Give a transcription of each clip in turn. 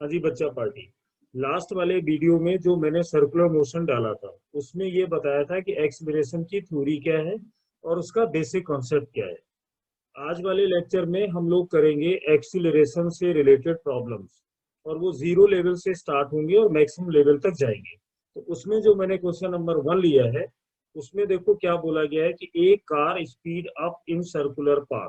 हाँ जी बच्चा party, last वाले वीडियो में जो मैंने सर्कुलर मोशन डाला था उसमें ये बताया था कि एक्सीलरेशन की थ्योरी क्या है और उसका बेसिक कॉन्सेप्ट क्या है। आज वाले लेक्चर में हम लोग करेंगे एक्सीलरेशन से रिलेटेड प्रॉब्लम्स, और वो जीरो लेवल से स्टार्ट होंगे और मैक्सिमम लेवल तक जाएंगे। तो उसमें जो मैंने क्वेश्चन नंबर 1 लिया है उसमें देखो क्या बोला गया है कि एक car speed up in circular path,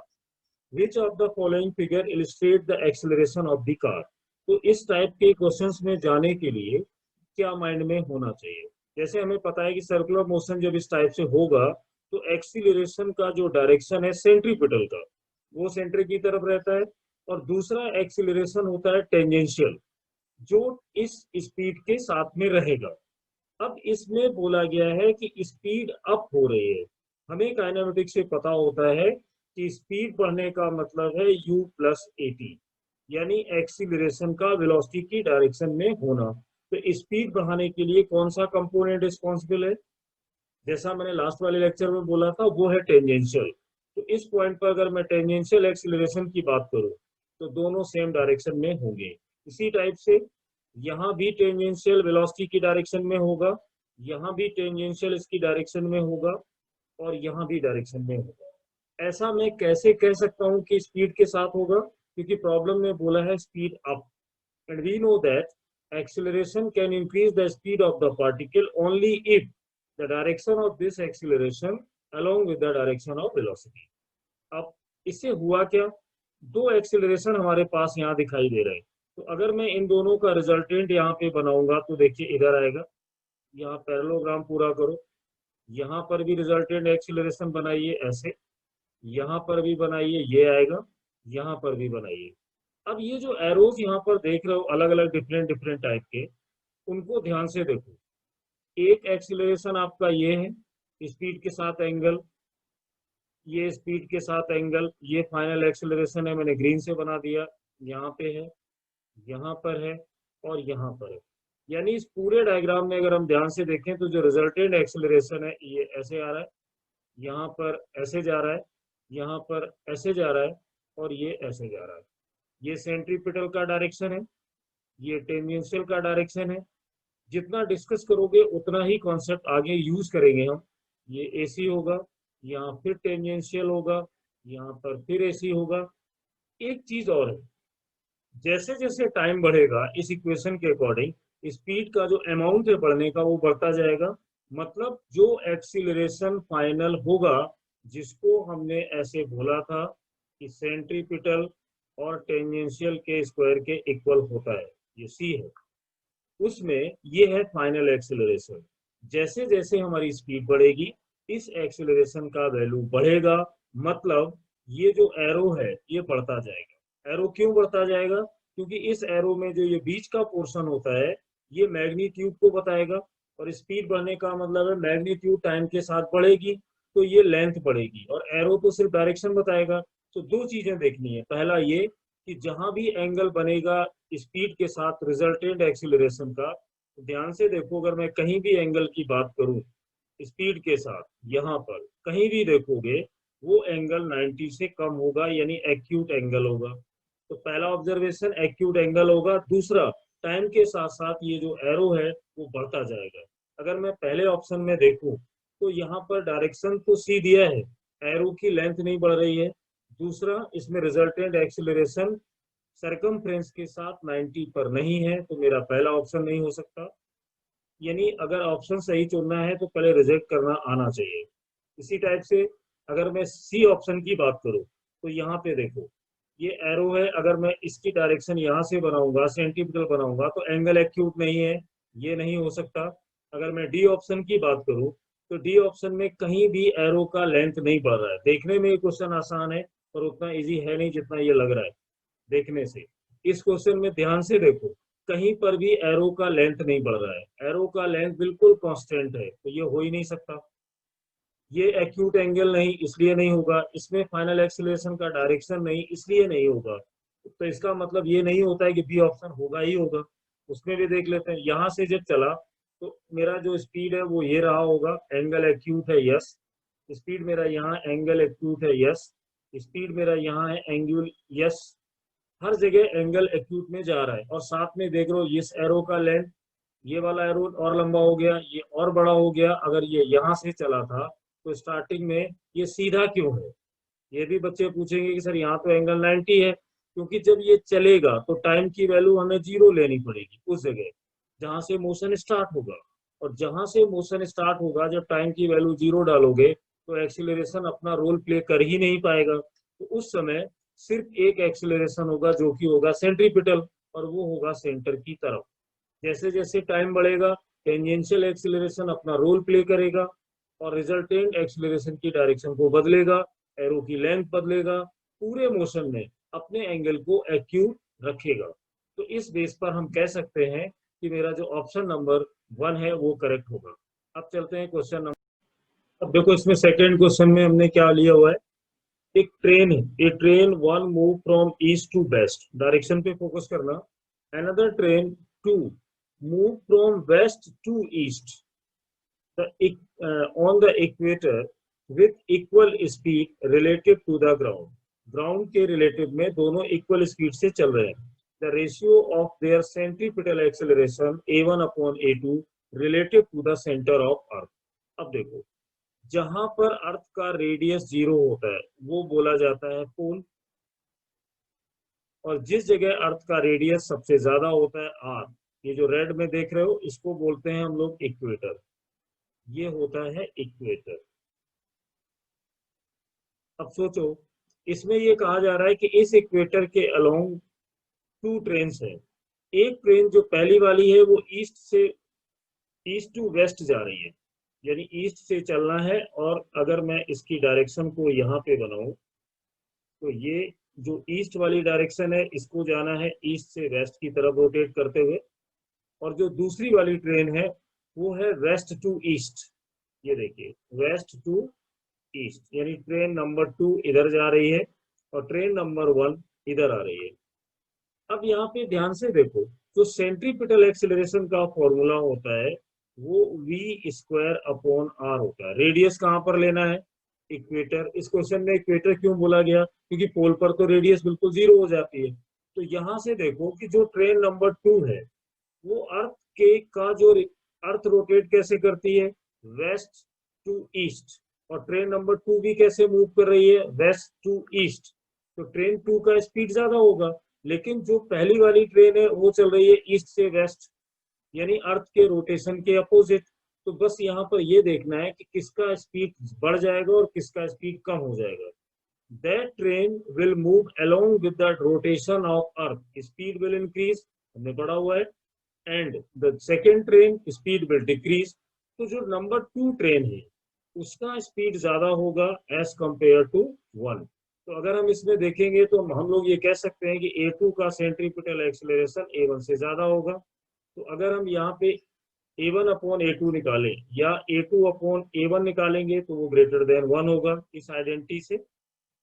which of the following figure illustrate the acceleration of the car. तो इस टाइप के क्वेश्चंस में जाने के लिए क्या माइंड में होना चाहिए। जैसे हमें पता है कि सर्कुलर मोशन जब इस टाइप से होगा तो एक्सीलरेशन का जो डायरेक्शन है सेंट्रीपिटल का, वो सेंटर की तरफ रहता है, और दूसरा एक्सीलरेशन होता है टेंजेंशियल, जो इस स्पीड के साथ में रहेगा। अब इसमें बोला गया है कि स्पीड अप हो रही है। हमें काइनेमेटिक्स से पता होता है कि स्पीड बढ़ने का मतलब है u प्लस एटी, यानी एक्सीलरेशन का वेलोसिटी की डायरेक्शन में होना। तो स्पीड बढ़ाने के लिए कौन सा कंपोनेंट रिस्पॉन्सिबल है, जैसा मैंने लास्ट वाले लेक्चर में बोला था, वो है टेंजेंशियल। तो इस पॉइंट पर अगर मैं टेंजेंशियल एक्सीलरेशन की बात करूं तो दोनों सेम डायरेक्शन में होंगे। इसी टाइप से यहाँ भी टेंजेंशियल वेलोसिटी की डायरेक्शन में होगा, यहाँ भी टेंजेंशियल इसकी डायरेक्शन में होगा, और यहाँ भी डायरेक्शन में होगा। ऐसा मैं कैसे कह सकता हूँ कि स्पीड के साथ होगा, क्योंकि प्रॉब्लम में बोला है speed up, and we know that acceleration can increase the speed of the particle only if the direction of this acceleration along with the direction of velocity। अब इससे हुआ क्या, दो एक्सीलरेशन हमारे पास यहाँ दिखाई दे रहे हैं। तो अगर मैं इन दोनों का रिजल्टेंट यहाँ पे बनाऊंगा तो देखिए इधर आएगा, यहाँ पैरेललोग्राम पूरा करो, यहाँ पर भी रिजल्टेंट एक्सीलरेशन बनाइए ऐसे, यहाँ पर भी बनाइए ये आएगा, यहाँ पर भी बनाइए। अब ये जो एरोज यहाँ पर देख रहे हो अलग अलग डिफरेंट डिफरेंट टाइप के, उनको ध्यान से देखो। एक एक्सीलरेशन आपका ये है, स्पीड के साथ एंगल, ये स्पीड के साथ एंगल, ये फाइनल एक्सीलरेशन है, मैंने ग्रीन से बना दिया, यहाँ पे है, यहाँ पर है, और यहाँ पर है। यानी इस पूरे डायग्राम में अगर हम ध्यान से देखें तो जो रिजल्टेंट एक्सीलरेशन है ये ऐसे आ रहा है, यहाँ पर ऐसे जा रहा है, यहाँ पर ऐसे जा रहा है, और ये ऐसे जा रहा है। ये सेंट्रीपिटल का डायरेक्शन है, ये टेंजेंशियल का डायरेक्शन है। जितना डिस्कस करोगे उतना ही कॉन्सेप्ट आगे यूज करेंगे हम। ये एसी होगा, यहाँ फिर टेंजेंशियल होगा, यहाँ पर फिर एसी होगा। एक चीज और है, जैसे जैसे टाइम बढ़ेगा इस इक्वेशन के अकॉर्डिंग स्पीड का जो अमाउंट है बढ़ने का वो बढ़ता जाएगा। मतलब जो एक्सीलरेशन फाइनल होगा, जिसको हमने ऐसे बोला था कि सेंट्रीपिटल और टेंजेंशियल के स्क्वायर के इक्वल होता है, ये सी है, उसमें ये है फाइनल एक्सेलरेशन। जैसे जैसे हमारी स्पीड बढ़ेगी इस एक्सेलरेशन का वैल्यू बढ़ेगा, मतलब ये जो एरो है ये बढ़ता जाएगा। एरो क्यों बढ़ता जाएगा, क्योंकि इस एरो में जो ये बीच का पोर्शन होता है ये मैग्नीट्यूड को बताएगा, और स्पीड बढ़ने का मतलब है मैग्नीट्यूड टाइम के साथ बढ़ेगी तो ये लेंथ बढ़ेगी, और एरो तो सिर्फ डायरेक्शन बताएगा। तो दो चीजें देखनी है, पहला ये कि जहां भी एंगल बनेगा स्पीड के साथ रिजल्टेंट एक्सीलरेशन का, ध्यान से देखो, अगर मैं कहीं भी एंगल की बात करूं स्पीड के साथ, यहाँ पर कहीं भी देखोगे वो एंगल 90 से कम होगा, यानी एक्यूट एंगल होगा। तो पहला ऑब्जर्वेशन एक्यूट एंगल होगा। दूसरा, टाइम के साथ साथ ये जो एरो है वो बढ़ता जाएगा। अगर मैं पहले ऑप्शन में देखूं तो यहाँ पर डायरेक्शन तो सी दिया है, एरो की लेंथ नहीं बढ़ रही है। दूसरा, इसमें रिजल्टेंट एक्सीलरेशन सरकमफ्रेंस के साथ 90 पर नहीं है, तो मेरा पहला ऑप्शन नहीं हो सकता। यानी अगर ऑप्शन सही चुनना है तो पहले रिजेक्ट करना आना चाहिए। इसी टाइप से अगर मैं सी ऑप्शन की बात करूं तो यहाँ पे देखो ये एरो है, अगर मैं इसकी डायरेक्शन यहाँ से बनाऊंगा सेंटीमीटर बनाऊंगा तो एंगल एक्यूट नहीं है, ये नहीं हो सकता। अगर मैं डी ऑप्शन की बात करूं तो डी ऑप्शन में कहीं भी एरो का लेंथ नहीं बढ़ रहा है। देखने में ये क्वेश्चन आसान है पर उतना इजी है नहीं जितना ये लग रहा है देखने से। इस क्वेश्चन में ध्यान से देखो, कहीं पर भी एरो का लेंथ नहीं बढ़ रहा है, एरो का लेंथ बिल्कुल कांस्टेंट है, तो ये हो ही नहीं सकता। ये एक्यूट एंगल नहीं इसलिए नहीं होगा, इसमें फाइनल एक्सीलरेशन का डायरेक्शन नहीं इसलिए नहीं होगा। तो इसका मतलब ये नहीं होता है कि बी ऑप्शन होगा ही होगा। उसमें भी देख लेते हैं, यहाँ से जब चला तो मेरा जो स्पीड है वो ये रहा होगा, एंगल एक्यूट है यस, स्पीड मेरा यहाँ एंगल एक्यूट है यस, स्पीड मेरा यहाँ है एंगुल यस, हर जगह एंगल एक्यूट में जा रहा है, और साथ में देख लो इस एरो का लेंथ, ये वाला एरो और लंबा हो गया, ये और बड़ा हो गया। अगर ये यहाँ से चला था तो स्टार्टिंग में ये सीधा क्यों है? ये भी बच्चे पूछेंगे कि सर यहाँ तो एंगल 90 है, क्योंकि जब ये चलेगा तो टाइम की वैल्यू हमें 0 लेनी पड़ेगी उस जगह जहां से मोशन स्टार्ट होगा। और जहां से मोशन स्टार्ट होगा, जब टाइम की वैल्यू 0 डालोगे तो एक्सीलरेशन अपना रोल प्ले कर ही नहीं पाएगा। तो उस समय सिर्फ एक एक्सीलरेशन होगा जो कि होगा सेंट्रीपिटल, और वो होगा सेंटर की तरफ। जैसे जैसे टाइम बढ़ेगा टेंजेंशियल एक्सीलरेशन अपना रोल प्ले करेगा और रिजल्टेंट एक्सीलरेशन की डायरेक्शन को बदलेगा, एरो की लेंथ बदलेगा, पूरे मोशन में अपने एंगल को एक्यूट रखेगा। तो इस बेस पर हम कह सकते हैं कि मेरा जो ऑप्शन नंबर 1 है वो करेक्ट होगा। अब चलते हैं क्वेश्चन नंबर। अब देखो इसमें सेकेंड क्वेश्चन में हमने क्या लिया हुआ है, एक ट्रेन है, a train one move from east to west, direction पे फोकस करना। Another train to move from west to east on the equator with equal speed relative to the ground. Ground के रिलेटिव में दोनों equal speed से चल रहे हैं। The ratio of their centripetal acceleration a1 upon a2 relative to the centre of earth. अब देखो, जहां पर अर्थ का रेडियस 0 होता है वो बोला जाता है पोल, और जिस जगह अर्थ का रेडियस सबसे ज्यादा होता है r, ये जो रेड में देख रहे हो इसको बोलते हैं हम लोग इक्वेटर। ये होता है इक्वेटर। अब सोचो, इसमें ये कहा जा रहा है कि इस इक्वेटर के अलोंग 2 ट्रेन है। एक ट्रेन जो पहली वाली है वो ईस्ट टू वेस्ट जा रही है, यानी ईस्ट से चलना है। और अगर मैं इसकी डायरेक्शन को यहाँ पे बनाऊं तो ये जो ईस्ट वाली डायरेक्शन है इसको जाना है ईस्ट से वेस्ट की तरफ रोटेट करते हुए, और जो दूसरी वाली ट्रेन है वो है वेस्ट टू ईस्ट। ये देखिए वेस्ट टू ईस्ट, यानी ट्रेन नंबर 2 इधर जा रही है और ट्रेन नंबर 1 इधर आ रही है। अब यहाँ पे ध्यान से देखो, जो सेंट्रीपिटल एक्सेलरेशन का फॉर्मूला होता है वो v स्क्वायर अपॉन r होता है। रेडियस कहाँ पर लेना है? इक्वेटर। इस क्वेश्चन में इक्वेटर क्यों बोला गया? क्योंकि पोल पर तो रेडियस बिल्कुल 0 हो जाती है। तो यहाँ से देखो कि जो ट्रेन नंबर 2 है वो अर्थ के का जो अर्थ रोटेट कैसे करती है? West to east. और ट्रेन नंबर 2 भी कैसे मूव कर रही है? West to east. तो ट्रेन 2 का स्पीड ज्यादा होगा, लेकिन जो पहली वाली ट्रेन है वो चल रही है ईस्ट से वेस्ट, यानी अर्थ के रोटेशन के अपोजिट। तो बस यहाँ पर ये देखना है कि किसका स्पीड बढ़ जाएगा और किसका स्पीड कम हो जाएगा। That train will move along with the rotation of earth, speed will increase, हमने पढ़ा हुआ है, and the second train speed will decrease. तो जो नंबर 2 ट्रेन है उसका स्पीड ज्यादा होगा एज कंपेयर टू 1। तो अगर हम इसमें देखेंगे तो हम लोग ये कह सकते हैं कि A2 का सेंट्रीपिटल एक्सेलरेशन A1 से ज्यादा होगा। तो अगर हम यहाँ पे A1 अपॉन A2 निकालें या A2 अपॉन A1 निकालेंगे तो वो ग्रेटर देन 1 होगा इस आइडेंटिटी से।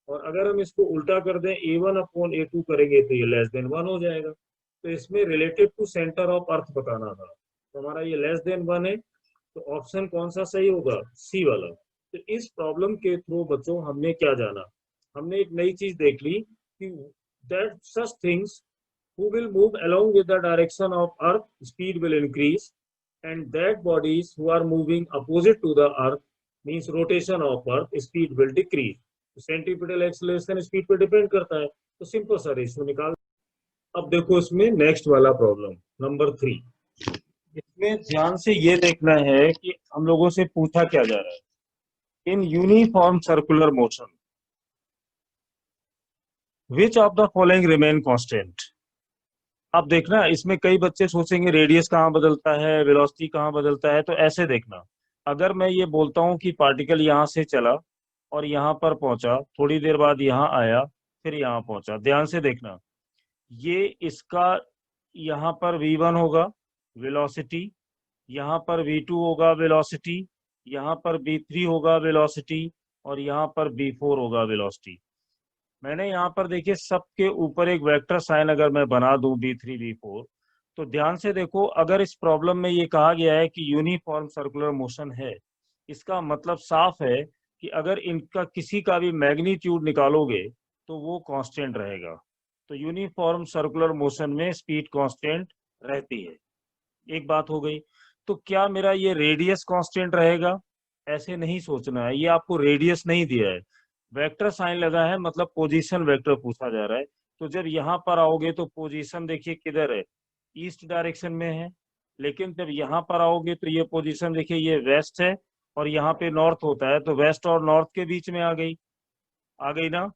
और अगर हम इसको उल्टा कर दें A1 अपॉन A2 करेंगे तो ये लेस देन 1 हो जाएगा। तो इसमें relative to centre of earth बताना था, तो हमारा ये लेस देन 1 है। तो ऑप्शन कौन सा सही होगा? सी वाला। तो इस प्रॉब्लम के थ्रू बच्चों हमने क्या जाना? हमने एक नई चीज देख ली कि that such things who will move along with the direction of earth speed will increase, and that bodies who are moving opposite to the earth means rotation of earth speed will decrease. तो centripetal acceleration speed पे depend करता है, तो simple सा ratio निकाल। अब देखो इसमें नेक्स्ट वाला प्रॉब्लम नंबर 3। इसमें ध्यान से ये देखना है कि हम लोगों से पूछा क्या जा रहा है। In uniform circular motion which of the following remain constant. अब देखना, इसमें कई बच्चे सोचेंगे रेडियस कहाँ बदलता है, वेलोसिटी कहाँ बदलता है। तो ऐसे देखना, अगर मैं ये बोलता हूँ कि पार्टिकल यहाँ से चला और यहाँ पर पहुंचा, थोड़ी देर बाद यहाँ आया, फिर यहाँ पहुंचा, ध्यान से देखना, ये इसका यहाँ पर v1 होगा वेलोसिटी, यहाँ पर v2 होगा वेलोसिटी, यहाँ पर v3 होगा वेलोसिटी, और यहाँ पर v4 होगा वेलोसिटी। मैंने यहाँ पर देखिए सबके ऊपर एक वेक्टर साइन अगर मैं बना दूं v3 v4, तो ध्यान से देखो, अगर इस प्रॉब्लम में ये कहा गया है कि यूनिफॉर्म सर्कुलर मोशन है, इसका मतलब साफ है कि अगर इनका किसी का भी मैग्नीट्यूड निकालोगे तो वो कांस्टेंट रहेगा। तो यूनिफॉर्म सर्कुलर मोशन में स्पीड कांस्टेंट रहती है। एक बात हो गई। तो क्या मेरा ये रेडियस कांस्टेंट रहेगा? ऐसे नहीं सोचना है, ये आपको रेडियस नहीं दिया है, वेक्टर साइन लगा है, मतलब पोजीशन वेक्टर पूछा जा रहा है। तो जब यहाँ पर आओगे तो पोजीशन देखिए किधर है, ईस्ट डायरेक्शन में है। लेकिन जब यहाँ पर आओगे तो ये पोजीशन देखिए ये वेस्ट है, और यहाँ पे नॉर्थ होता है, तो वेस्ट और नॉर्थ के बीच में आ गई ना।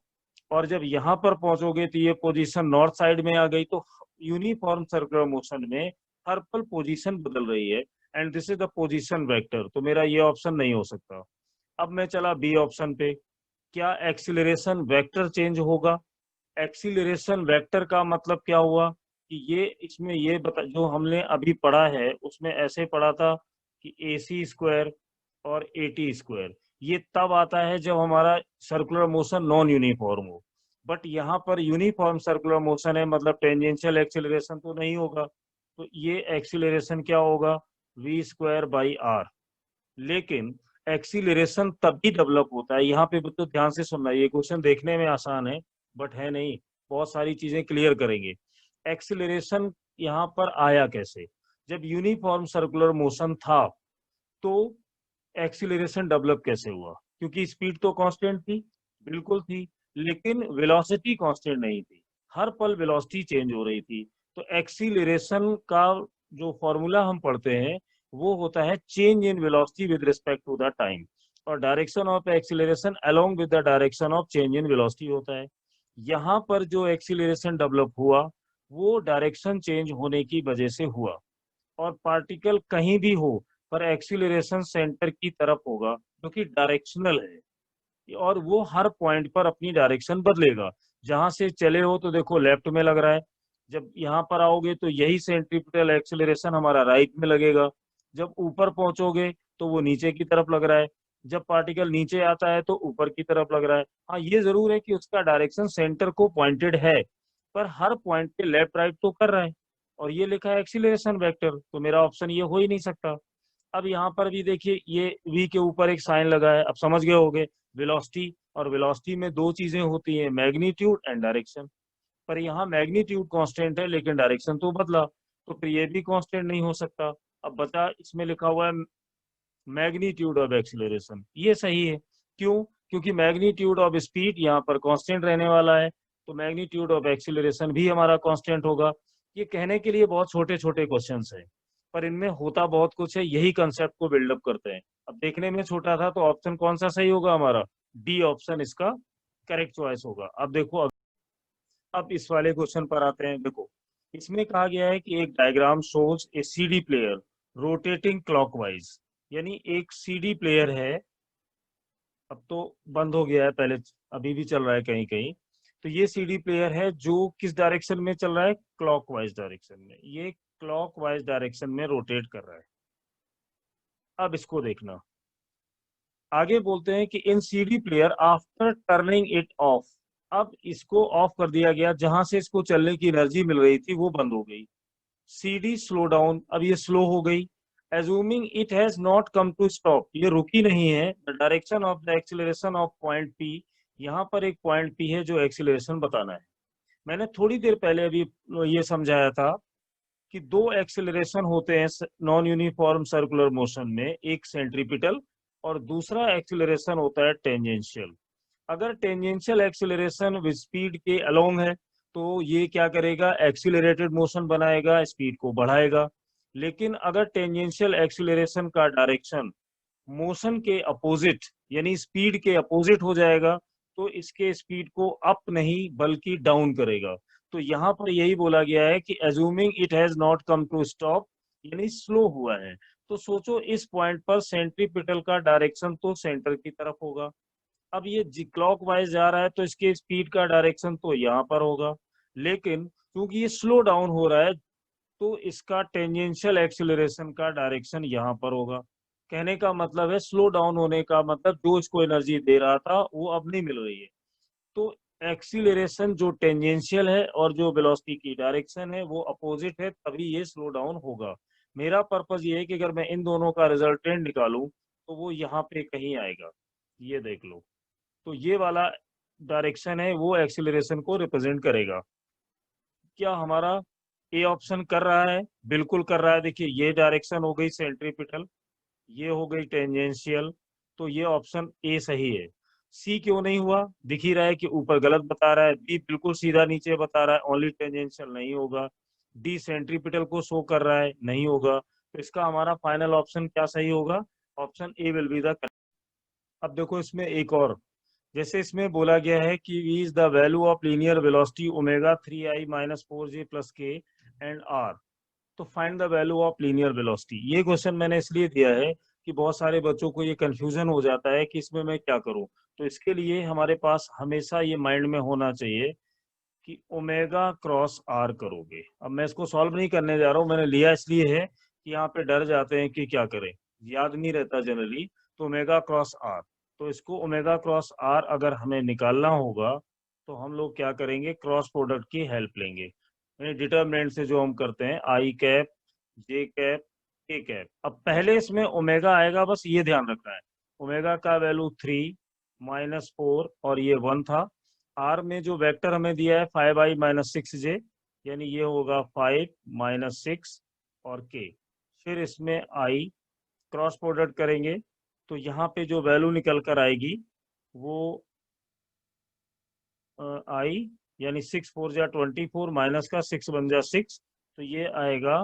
और जब यहाँ पर पहुंचोगे तो ये पोजीशन नॉर्थ साइड में आ गई। तो यूनिफॉर्म सर्कुलर मोशन में हर पल पोजीशन बदल रही है, and this is the position vector. तो मेरा ये ऑप्शन नहीं हो सकता। अब मैं चला बी ऑप्शन पे। क्या एक्सीलरेशन वेक्टर चेंज होगा? एक्सीलरेशन वेक्टर का मतलब क्या हुआ कि ये इसमें ये बता, जो हमने अभी पढ़ा है उसमें ऐसे पढ़ा था कि AC स्क्वायर और AT स्क्वायर ये तब आता है जब हमारा सर्कुलर मोशन नॉन यूनिफॉर्म हो। बट यहाँ पर यूनिफॉर्म सर्कुलर मोशन है, मतलब टेंजेंशियल एक्सीलरेशन तो नहीं होगा। तो ये एक्सीलरेशन क्या होगा? V square by R। लेकिन एक्सीलरेशन तभी डेवलप होता है, यहाँ पे तो ध्यान से सुनना, ये क्वेश्चन देखने में आसान है बट है नहीं, बहुत सारी चीजें क्लियर करेंगे। एक्सीलरेशन यहाँ पर आया कैसे? जब यूनिफॉर्म सर्कुलर मोशन था तो एक्सीलरेशन डेवलप कैसे हुआ? क्योंकि स्पीड तो कांस्टेंट थी, बिल्कुल थी, लेकिन वेलोसिटी कांस्टेंट नहीं थी, हर पल वेलोसिटी चेंज हो रही थी। तो एक्सीलरेशन का जो फॉर्मूला हम पढ़ते हैं वो होता है change in velocity with respect to the time, और direction of acceleration along with the direction of change in velocity होता है। यहाँ पर जो एक्सीलरेशन डेवलप हुआ वो डायरेक्शन चेंज होने की वजह से हुआ, और पार्टिकल कहीं भी हो पर एक्सीलरेशन सेंटर की तरफ होगा जो कि डायरेक्शनल है, और वो हर पॉइंट पर अपनी डायरेक्शन बदलेगा। जहां से चले हो तो देखो लेफ्ट में लग रहा है, जब यहाँ पर आओगे तो यही सेंट्रीपिटल एक्सीलरेशन हमारा राइट में लगेगा, जब ऊपर पहुंचोगे तो वो नीचे की तरफ लग रहा है, जब पार्टिकल नीचे आता है तो ऊपर की तरफ लग रहा है। हाँ ये जरूर है कि उसका डायरेक्शन सेंटर को पॉइंटेड है, पर हर पॉइंट पे लेफ्ट राइट तो कर रहा है, और ये लिखा है एक्सीलरेशन वेक्टर, तो मेरा ऑप्शन ये हो ही नहीं सकता। अब यहाँ पर भी देखिए ये V के ऊपर एक साइन लगा है, अब समझ गए होगे वेलोसिटी, और वेलोसिटी में दो चीजें होती हैं, मैग्नीट्यूड एंड डायरेक्शन। पर यहाँ मैग्नीट्यूड कांस्टेंट है लेकिन डायरेक्शन तो बदला, तो फिर ये भी कांस्टेंट नहीं हो सकता। अब बचा इसमें लिखा हुआ है मैग्नीट्यूड ऑफ एक्सीलरेशन, ये सही है। क्यों? क्योंकि मैग्नीट्यूड ऑफ स्पीड यहाँ पर कांस्टेंट रहने वाला है, तो मैग्नीट्यूड ऑफ एक्सीलरेशन भी हमारा कांस्टेंट होगा। ये कहने के लिए बहुत छोटे छोटे क्वेश्चंस हैं, पर इनमें होता बहुत कुछ है, यही कंसेप्ट को बिल्डअप करते हैं। अब देखने में छोटा था तो ऑप्शन कौन सा सही होगा हमारा? डी ऑप्शन इसका करेक्ट चॉइस होगा। अब देखो अब इस वाले क्वेश्चन पर आते हैं। देखो इसमें कहा गया है कि एक डायग्राम शोज ए CD प्लेयर रोटेटिंग क्लॉकवाइज, यानी एक CD प्लेयर है, अब तो बंद हो गया है, पहले अभी भी चल रहा है कहीं कहीं। तो ये CD प्लेयर है जो किस डायरेक्शन में चल रहा है? क्लॉकवाइज डायरेक्शन में, ये क्लॉकवाइज डायरेक्शन में रोटेट कर रहा है। अब इसको देखना, आगे बोलते हैं कि इन CD player after turning it of, अब इसको ऑफ कर दिया गया, जहां से इसको चलने की एनर्जी मिल रही थी वो बंद हो गई। CD स्लो डाउन, अब ये स्लो हो गई। Assuming it has not come to stop, ये रुकी नहीं है। The direction of the acceleration of point P, यहाँ पर एक पॉइंट P है जो एक्सीलरेशन बताना है। मैंने थोड़ी देर पहले अभी ये समझाया था कि दो एक्सेलरेशन होते हैं नॉन यूनिफॉर्म सर्कुलर मोशन में, एक सेंट्रीपिटल और दूसरा एक्सेलरेशन होता है टेंजेंशियल। अगर टेंजेंशियल एक्सेलरेशन विद स्पीड के अलोंग है तो ये क्या करेगा? एक्सीलरेटेड मोशन बनाएगा, स्पीड को बढ़ाएगा। लेकिन अगर टेंजेंशियल एक्सीलरेशन का डायरेक्शन मोशन के अपोजिट यानी स्पीड के अपोजिट हो जाएगा तो इसके स्पीड को अप नहीं बल्कि डाउन करेगा। तो यहाँ पर यही बोला गया है कि assuming it has not come to stop, यानी स्लो हुआ है। तो सोचो इस पॉइंट पर सेंट्रीपिटल का डायरेक्शन तो सेंटर की तरफ होगा। अब ये क्लॉक वाइज जा रहा है तो इसके स्पीड का डायरेक्शन तो यहाँ पर होगा, लेकिन क्योंकि ये स्लो डाउन हो रहा है तो इसका टेंजेंशियल एक्सीलरेशन का डायरेक्शन यहाँ पर होगा। कहने का मतलब है स्लो डाउन होने का मतलब जो इसको एनर्जी दे रहा था वो अब नहीं मिल रही है। तो एक्सीलरेशन जो टेंजेंशियल है और जो वेलोसिटी की डायरेक्शन है वो अपोजिट है, तभी ये स्लो डाउन होगा। मेरा पर्पज ये है कि अगर मैं इन दोनों का रिजल्टेंट निकालूं तो वो यहाँ पे कहीं आएगा, ये देख लो। तो ये वाला डायरेक्शन है वो एक्सीलरेशन को रिप्रेजेंट करेगा। क्या हमारा ए ऑप्शन कर रहा है? बिल्कुल कर रहा है। देखिए ये डायरेक्शन हो गई सेंट्रीपिटल, ये हो गई टेंजेंशियल, तो ये ऑप्शन ए सही है। सी क्यों नहीं हुआ? दिख ही रहा है कि ऊपर गलत बता रहा है। बी बिल्कुल सीधा नीचे बता रहा है, ओनली टेंजेंशियल, नहीं होगा। डी सेंट्रीपिटल को शो कर रहा है, नहीं होगा। तो इसका हमारा फाइनल ऑप्शन क्या सही होगा? Option A will be the correct. अब देखो इसमें एक और, जैसे इसमें बोला गया है कि is the value of linear velocity omega 3i minus 4j plus के एंड आर, तो find the value of linear velocity. ये क्वेश्चन मैंने इसलिए दिया है कि बहुत सारे बच्चों को ये कंफ्यूजन हो जाता है कि इसमें मैं क्या करूं। तो इसके लिए हमारे पास हमेशा ये माइंड में होना चाहिए कि ओमेगा क्रॉस आर करोगे। अब मैं इसको सॉल्व नहीं करने जा रहा हूँ, मैंने लिया इसलिए है कि यहाँ पे डर जाते हैं कि क्या करें, याद नहीं रहता जनरली। तो ओमेगा क्रॉस आर, तो इसको ओमेगा क्रॉस आर अगर हमें निकालना होगा तो हम लोग क्या करेंगे, क्रॉस प्रोडक्ट की हेल्प लेंगे। यानी डिटर्मिनेंट से जो हम करते हैं आई कैप, जे कैप, के कैप। अब पहले इसमें ओमेगा आएगा, बस ये ध्यान रखना है। ओमेगा का वैल्यू 3 माइनस 4 और ये 1 था। आर में जो वेक्टर हमें दिया है 5i माइनस 6j, यानी ये होगा 5 माइनस 6 और के। फिर इसमें आई, क्रॉस प्रोडक्ट करेंगे तो यहाँ पे जो वैल्यू निकल कर आएगी वो आई, यानी 6 4 जा 24, माइनस का 6 बन जा 6, तो ये आएगा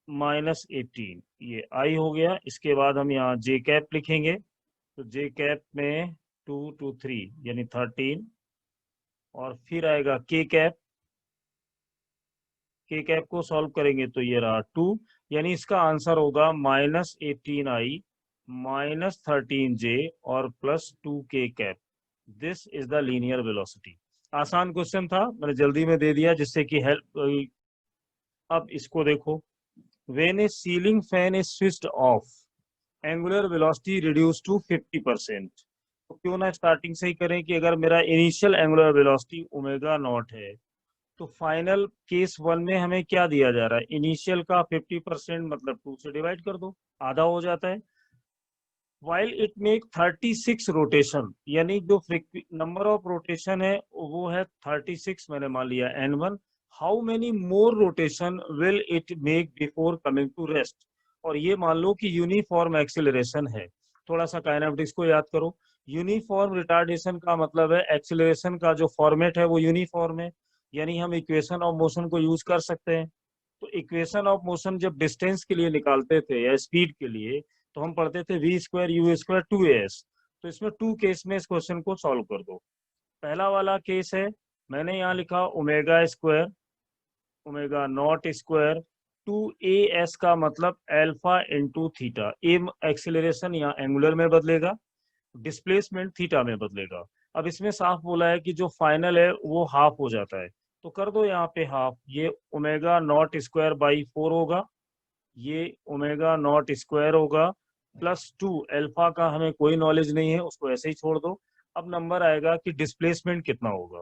-18। ये आई हो गया। इसके बाद हम यहाँ जे कैप लिखेंगे, तो जे कैप में 2 2 3 यानी 13, और फिर आएगा के कैप। के कैप को सॉल्व करेंगे तो ये रहा 2, यानी इसका आंसर होगा -18i माइनस 13j और +2 के cap. This is the linear velocity. आसान क्वेश्चन था, मैंने जल्दी में दे दिया जिससे कि हेल्प। अब इसको देखो, when a ceiling fan is switched off, angular velocity reduce to 50%। तो क्यों ना स्टार्टिंग से ही करें कि अगर मेरा initial angular velocity omega naught है, तो फाइनल केस 1 में हमें क्या दिया जा रहा है, इनिशियल का 50%, मतलब 2 से डिवाइड कर दो, आधा हो जाता है। वाइल इट मेक 36 रोटेशन, यानी जो नंबर ऑफ रोटेशन है वो है 36, मैंने मान लिया n1। How many more rotation will it make before coming to rest, और ये मान लो कि यूनिफॉर्म एक्सिलरेशन है। थोड़ा सा काइनेमेटिक्स को याद करो। यूनिफॉर्म रिटार्डेशन का मतलब है एक्सिलरेशन का जो फॉर्मेट है वो यूनिफॉर्म है, यानी हम इक्वेशन ऑफ मोशन को यूज कर सकते हैं। तो इक्वेशन ऑफ मोशन जब डिस्टेंस के लिए निकालते थे या स्पीड के लिए, तो हम पढ़ते थे v square u square 2as। तो इसमें 2 केस में इस क्वेश्चन को सॉल्व कर दो। पहला वाला केस है, मैंने यहाँ लिखा omega square, omega naught square 2as का मतलब अल्फा इंटू थीटा। ए एक्सिलरेशन यहाँ एंगुलर में बदलेगा, डिस्प्लेसमेंट थीटा में बदलेगा। अब इसमें साफ बोला है कि जो फाइनल है वो हाफ हो जाता है, तो कर दो यहाँ पे हाफ। ये ओमेगा नॉट स्क्वायर बाई 4 होगा, ये ओमेगा नॉट स्क्वायर होगा, +2 अल्फा का हमें कोई नॉलेज नहीं है, उसको ऐसे ही छोड़ दो। अब नंबर आएगा कि डिस्प्लेसमेंट कितना होगा।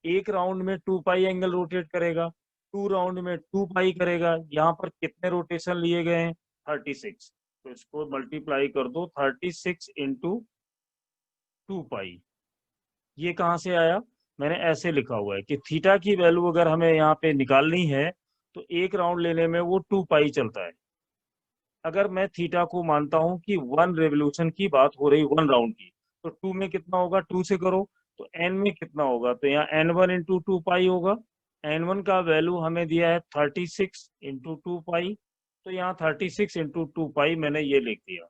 एक राउंड में 2 पाई एंगल रोटेट करेगा, 2 राउंड में 2 पाई करेगा। यहाँ पर कितने रोटेशन लिए गए हैं, 36, तो इसको मल्टीप्लाई कर दो 36 इंटू 2 पाई। ये कहाँ से आया, मैंने ऐसे लिखा हुआ है कि थीटा की वैल्यू अगर हमें यहाँ पे निकालनी है तो एक राउंड लेने में वो 2 पाई चलता है। अगर मैं थीटा को मानता हूं कि 1 रेवोल्यूशन की बात हो रही, 1 राउंड की, तो 2 में कितना होगा, 2 से करो तो n में कितना होगा, तो यहाँ n1 इंटू 2 पाई होगा। n1 का वैल्यू हमें दिया है 36 इंटू 2 पाई, तो यहाँ 36 इंटू 2 पाई मैंने ये लिख दिया।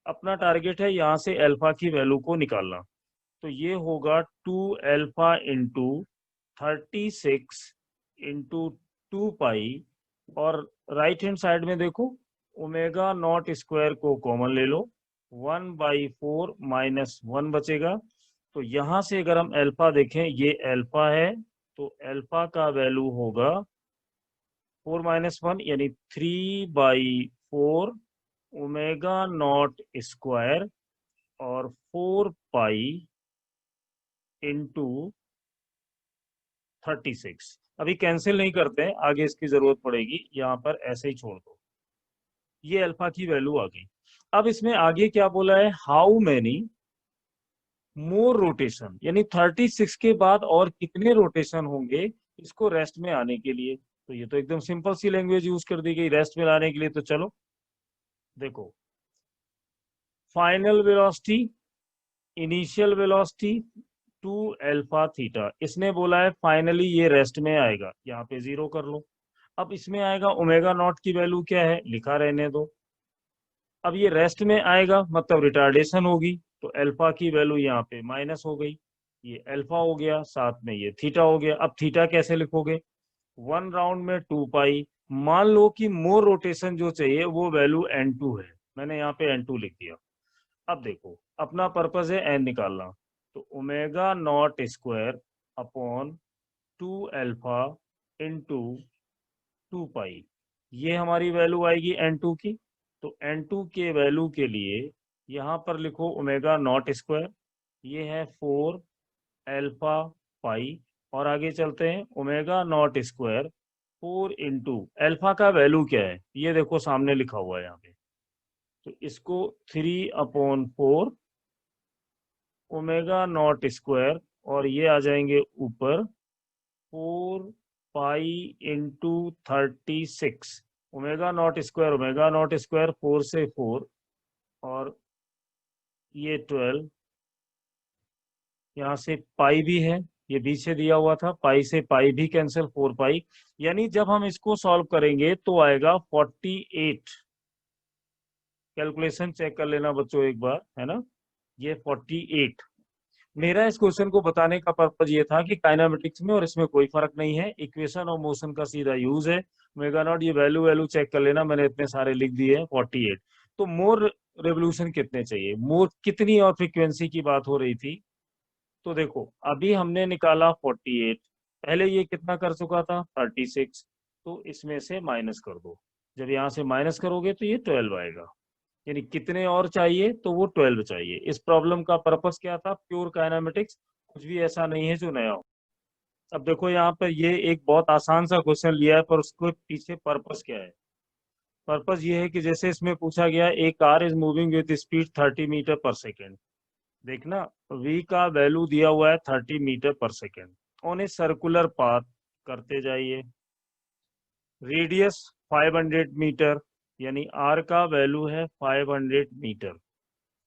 अपना टारगेट है यहाँ से अल्फा की वैल्यू को निकालना, तो ये होगा 2 अल्फा इंटू 36 इंटू 2 पाई। और राइट हैंड साइड में देखो, ओमेगा नॉट स्क्वायर को कॉमन ले लो, 1/4 माइनस 1 बचेगा। तो यहां से अगर हम अल्फा देखें, ये अल्फा है, तो अल्फा का वैल्यू होगा 4 माइनस 1 यानी 3/4 ओमेगा नॉट स्क्वायर और 4 पाई इंटू 36। अभी कैंसिल नहीं करते हैं, आगे इसकी जरूरत पड़ेगी, यहाँ पर ऐसे ही छोड़ दो। ये अल्फा की वैल्यू आ गई। अब इसमें आगे क्या बोला है, हाउ मैनी मोर रोटेशन, यानी 36 के बाद और कितने रोटेशन होंगे इसको रेस्ट में आने के लिए, तो ये तो एकदम सिंपल सी लैंग्वेज यूज कर दी गई रेस्ट में लाने के लिए। तो चलो देखो, final velocity, initial velocity to alpha theta, इसने बोला है फाइनली ये रेस्ट में आएगा, यहाँ पे 0 कर लो। अब इसमें आएगा ओमेगा नॉट की वैल्यू क्या है, लिखा रहने दो। अब ये रेस्ट में आएगा मतलब रिटार्डेशन होगी, तो अल्फा की वैल्यू यहाँ पे माइनस हो गई, ये अल्फा हो गया, साथ में ये थीटा हो गया। अब थीटा कैसे लिखोगे, 1 राउंड में 2 पाई। मान लो कि मोर रोटेशन जो चाहिए वो वैल्यू n2 है, मैंने यहाँ पे n2 लिख दिया। अब देखो अपना पर्पज है n निकालना, तो omega naught square upon 2 alpha into 2 पाई, ये हमारी वैल्यू आएगी n2 की। तो n2 के वैल्यू के लिए यहाँ पर लिखो ओमेगा नॉट स्क्वायर, ये है 4 अल्फा पाई, और आगे चलते हैं omega naught square 4 into alpha का वैल्यू क्या है, ये देखो सामने लिखा हुआ है यहाँ पे, तो इसको 3/4 ओमेगा नॉट स्क्वायर, और ये आ जाएंगे ऊपर 4 pi into 36, omega naught square 4 से 4, और ये 12, यहाँ से पाई भी है, ये बीच से दिया हुआ था, पाई से पाई भी कैंसिल, 4 पाई, यानी जब हम इसको सॉल्व करेंगे तो आएगा 48। कैलकुलेशन चेक कर लेना बच्चों एक बार, है ना, ये 48। मेरा इस क्वेश्चन को बताने का पर्पज ये था कि काइनेमेटिक्स में और इसमें कोई फर्क नहीं है, इक्वेशन और मोशन का सीधा यूज है। ओमेगा नॉट, ये वैल्यू वैल्यू चेक कर लेना, मैंने इतने सारे लिख दिए हैं 48। तो मोर रेवोल्यूशन कितने चाहिए, मोर कितनी और फ्रीक्वेंसी की बात हो रही थी, तो देखो अभी हमने निकाला 48, पहले ये कितना कर चुका था 36, तो इसमें से माइनस कर दो, जब यहाँ से माइनस करोगे तो ये 12 आएगा, यानी कितने और चाहिए, तो वो 12 चाहिए। इस प्रॉब्लम का पर्पस क्या था, प्योर काइनेमेटिक्स, कुछ भी ऐसा नहीं है जो नया हो। अब देखो यहाँ पर ये एक बहुत आसान सा क्वेश्चन लिया है, पर उसके पीछे पर्पस क्या है। पर्पस ये है कि जैसे इसमें पूछा गया एक car is moving with speed 30 metre per second, देखना v का वैल्यू दिया हुआ है 30 metre per second, on a circular path करते जाइए, रेडियस 500 मीटर, यानी r का वैल्यू है 500 metre,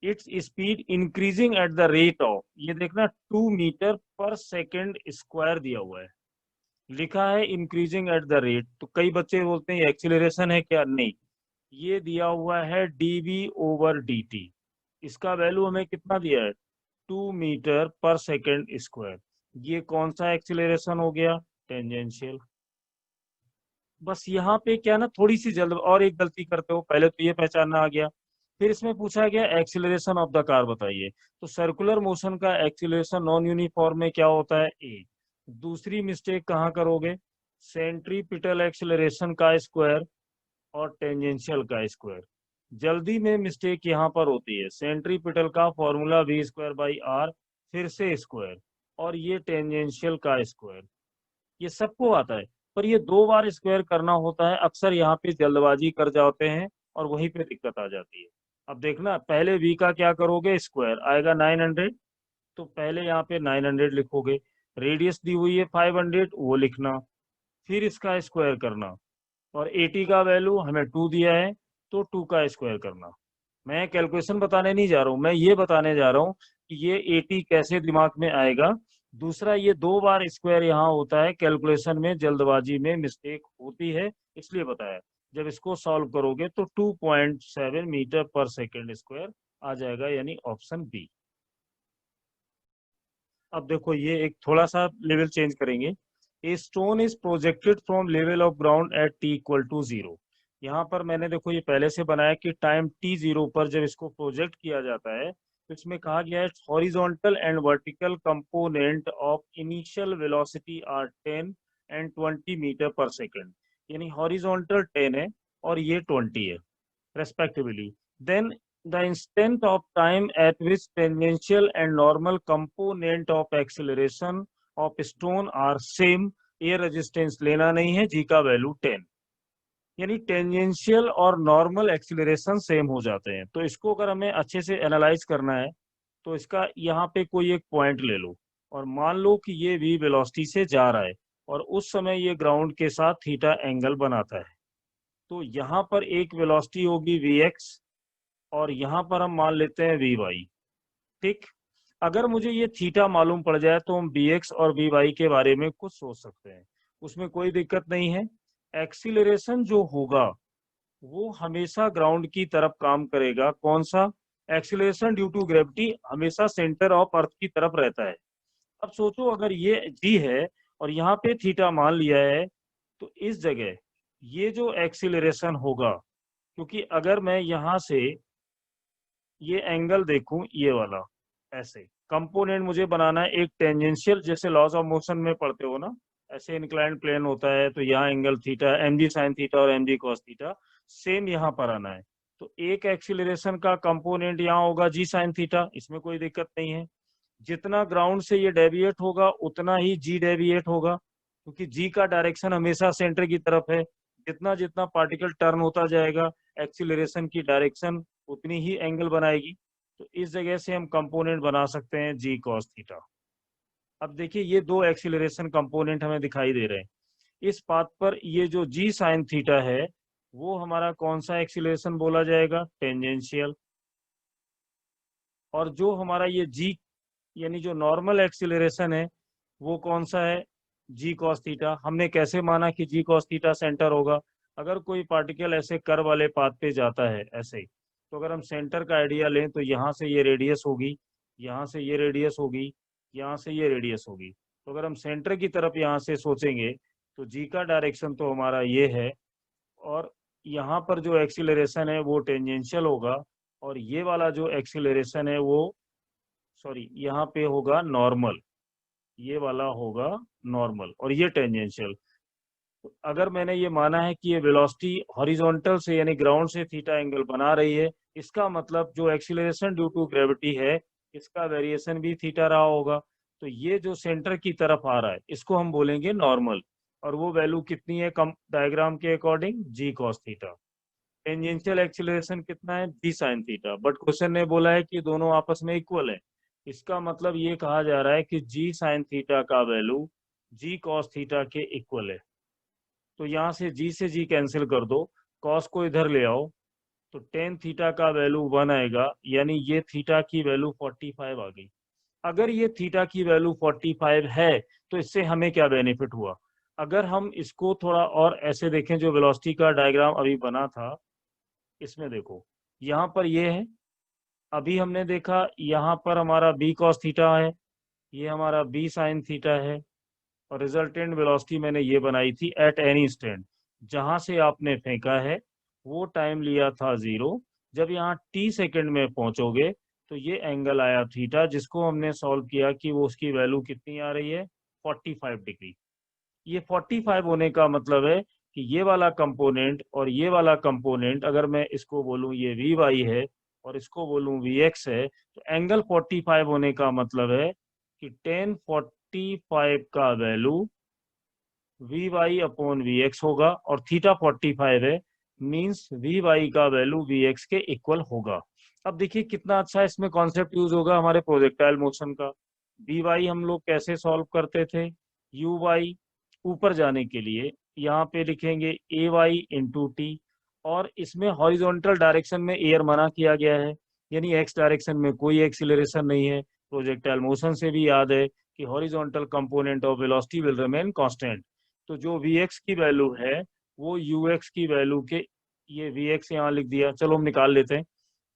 its speed increasing at the rate of, ये देखना 2 मीटर पर सेकेंड स्क्वायर दिया हुआ है, लिखा है इंक्रीजिंग एट द रेट, तो कई बच्चे बोलते हैं एक्सीलरेशन है क्या, नहीं, ये दिया हुआ है dv/dt, इसका वैल्यू हमें कितना दिया है 2 मीटर पर सेकेंड स्क्वायर, ये कौन सा एक्सीलरेशन हो गया, टेंजेंशियल। बस यहाँ पे क्या ना, थोड़ी सी जल्द और एक गलती करते हो, पहले तो ये पहचानना आ गया, फिर इसमें पूछा गया एक्सीलरेशन ऑफ द कार बताइए, तो सर्कुलर मोशन का एक्सीलरेशन नॉन यूनिफॉर्म में क्या होता है, ए। दूसरी मिस्टेक कहाँ करोगे, सेंट्रीपिटल एक्सीलरेशन का स्क्वायर और टेंजेंशियल का स्क्वायर, जल्दी में मिस्टेक यहाँ पर होती है, सेंट्रीपिटल का फॉर्मूला v²/r, फिर से स्क्वायर, और ये टेंजेंशियल का स्क्वायर, ये सबको आता है, पर ये 2 बार स्क्वायर करना होता है, अक्सर यहाँ पे जल्दबाजी कर जाते हैं और वहीं पे दिक्कत आ जाती है। अब देखना पहले v का क्या करोगे, स्क्वायर आएगा 900, तो पहले यहाँ पे 900 लिखोगे, रेडियस दी हुई है 500, वो लिखना, फिर इसका स्क्वायर करना, और 80 का वैल्यू हमें 2 दिया है, तो 2 का स्क्वायर करना। मैं कैलकुलेशन बताने नहीं जा रहा हूँ, मैं ये बताने जा रहा हूँ कि ये 80 कैसे दिमाग में आएगा। दूसरा, ये 2 बार स्क्वायर यहाँ होता है, कैलकुलेशन में जल्दबाजी में मिस्टेक होती है, इसलिए बताया। जब इसको सॉल्व करोगे तो 2.7 मीटर पर सेकेंड स्क्वायर आ जाएगा, यानी ऑप्शन बी। अब देखो ये एक थोड़ा सा लेवल चेंज करेंगे, a stone is projected from level of ground eight t=0, यहाँ पर मैंने देखो ये पहले से बनाया कि टाइम t0 पर जब इसको प्रोजेक्ट किया जाता है, तो इसमें कहा गया है horizontal and vertical component of initial velocity are 10 and 20 metre per second, यानी हॉरिजॉन्टल 10 है और ये 20 है respectively. Then the instant of time at which tangential and normal component of acceleration of stone are same, ये resistance लेना नहीं है, जी का वैल्यू 10, यानी टेंजेंशियल और नॉर्मल एक्सीलरेशन सेम हो जाते हैं। तो इसको अगर हमें अच्छे से एनालाइज करना है, तो इसका यहाँ पे कोई एक पॉइंट ले लो और मान लो कि ये v वेलोसिटी से जा रहा है, और उस समय ये ग्राउंड के साथ थीटा एंगल बनाता है। तो यहाँ पर एक वेलोसिटी होगी vx और यहाँ पर हम मान लेते हैं vy। ठीक, अगर मुझे ये थीटा मालूम पड़ जाए तो हम bx और vy के बारे में कुछ सोच सकते हैं, उसमें कोई दिक्कत नहीं है। एक्सीलरेशन जो होगा वो हमेशा ग्राउंड की तरफ काम करेगा। कौन सा? एक्सीलरेशन ड्यू टू ग्रेविटी हमेशा सेंटर ऑफ अर्थ की तरफ रहता है। अब सोचो अगर ये g है और यहाँ पे थीटा मान लिया है, तो इस जगह ये जो एक्सीलरेशन होगा, क्योंकि अगर मैं यहाँ से ये एंगल देखूं, ये वाला ऐसे कंपोनेंट मुझे बनाना है एक टेंजेंशियल, जैसे लॉज ऑफ मोशन में पढ़ते हो ना, ऐसे इंक्लाइंड प्लेन होता है तो यहाँ angle theta mg sin theta और mg cos थीटा, सेम यहाँ पर आना है। तो एक एक्सीलरेशन का कंपोनेंट यहाँ होगा g sin थीटा, इसमें कोई दिक्कत नहीं है। जितना ग्राउंड से ये डेविएट होगा उतना ही g डेविएट होगा, क्योंकि g का डायरेक्शन हमेशा सेंटर की तरफ है। जितना जितना पार्टिकल टर्न होता जाएगा एक्सीलरेशन की डायरेक्शन उतनी ही एंगल बनाएगी। तो इस जगह से हम कंपोनेंट बना सकते हैं g cos थीटा। अब देखिए ये दो एक्सीलरेशन कंपोनेंट हमें दिखाई दे रहे हैं। इस पाथ पर ये जो g sin थीटा है वो हमारा कौन सा एक्सीलरेशन बोला जाएगा? टेंजेंशियल। और जो हमारा ये g यानी जो नॉर्मल एक्सीलरेशन है वो कौन सा है? g cos theta. हमने कैसे माना कि g cos थीटा सेंटर होगा? अगर कोई पार्टिकल ऐसे कर्व वाले पाथ पे जाता है ऐसे ही, तो अगर हम सेंटर का आइडिया लें तो यहाँ से ये रेडियस होगी, यहाँ से ये रेडियस होगी, यहाँ से ये रेडियस होगी। तो अगर हम सेंटर की तरफ यहाँ से सोचेंगे तो g का डायरेक्शन तो हमारा ये है, और यहाँ पर जो एक्सीलरेशन है वो टेंजेंशियल होगा, और ये वाला जो एक्सीलरेशन है वो यहाँ पे होगा नॉर्मल, ये वाला होगा नॉर्मल और ये टेंजेंशियल। अगर मैंने ये माना है कि ये वेलोसिटी हॉरिजॉन्टल से यानी ग्राउंड से थीटा एंगल बना रही है, इसका मतलब जो एक्सीलरेशन ड्यू टू ग्रेविटी है इसका वेरिएशन भी थीटा रहा होगा। तो ये जो सेंटर की तरफ आ रहा है इसको हम बोलेंगे नॉर्मल, और वो वैल्यू कितनी है कम डायग्राम के according? g cos theta. Tangential acceleration कितना है? g sin theta. But question ने बोला है कि दोनों आपस में इक्वल है, इसका मतलब ये कहा जा रहा है कि g sin थीटा का वैल्यू g cos थीटा के इक्वल है। तो यहाँ से g कैंसिल कर दो, cos को इधर ले आओ, तो tan थीटा का वैल्यू 1 आएगा, यानी ये थीटा की वैल्यू 45 आ गई। अगर ये थीटा की वैल्यू 45 है तो इससे हमें क्या बेनिफिट हुआ? अगर हम इसको थोड़ा और ऐसे देखें, जो वेलोसिटी का डायग्राम अभी बना था इसमें देखो, यहाँ पर ये है, अभी हमने देखा यहाँ पर हमारा b cos थीटा है, ये हमारा b sin थीटा है, और रिजल्टेंट वेलोसिटी मैंने ये बनाई थी एट एनी स्टैंड, जहां से आपने फेंका है वो टाइम लिया था 0। जब यहाँ t सेकंड में पहुंचोगे तो ये एंगल आया थीटा, जिसको हमने सॉल्व किया कि वो उसकी वैल्यू कितनी आ रही है? 45 डिग्री। ये 45 होने का मतलब है कि ये वाला कंपोनेंट और ये वाला कंपोनेंट, अगर मैं इसको बोलूं ये vy है और इसको बोलूं vx है, तो एंगल 45 होने का मतलब है कि tan 45 का वैल्यू vy अपॉन vx होगा, और थीटा 45 है, मींस vy का वैल्यू vx के इक्वल होगा। अब देखिए कितना अच्छा इसमें कॉन्सेप्ट यूज होगा हमारे प्रोजेक्टाइल मोशन का। vy हम लोग कैसे सॉल्व करते थे? uy ऊपर जाने के लिए यहाँ पे लिखेंगे ay इंटू टी, और इसमें हॉरिजॉन्टल डायरेक्शन में एयर मना किया गया है, यानी एक्स डायरेक्शन में कोई एक्सीलरेशन नहीं है। प्रोजेक्टाइल मोशन से भी याद है कि horizontal component of velocity will remain constant. तो जो vx की वैल्यू है वो ux की वैल्यू के, ये vx यहाँ लिख दिया, चलो हम निकाल लेते हैं।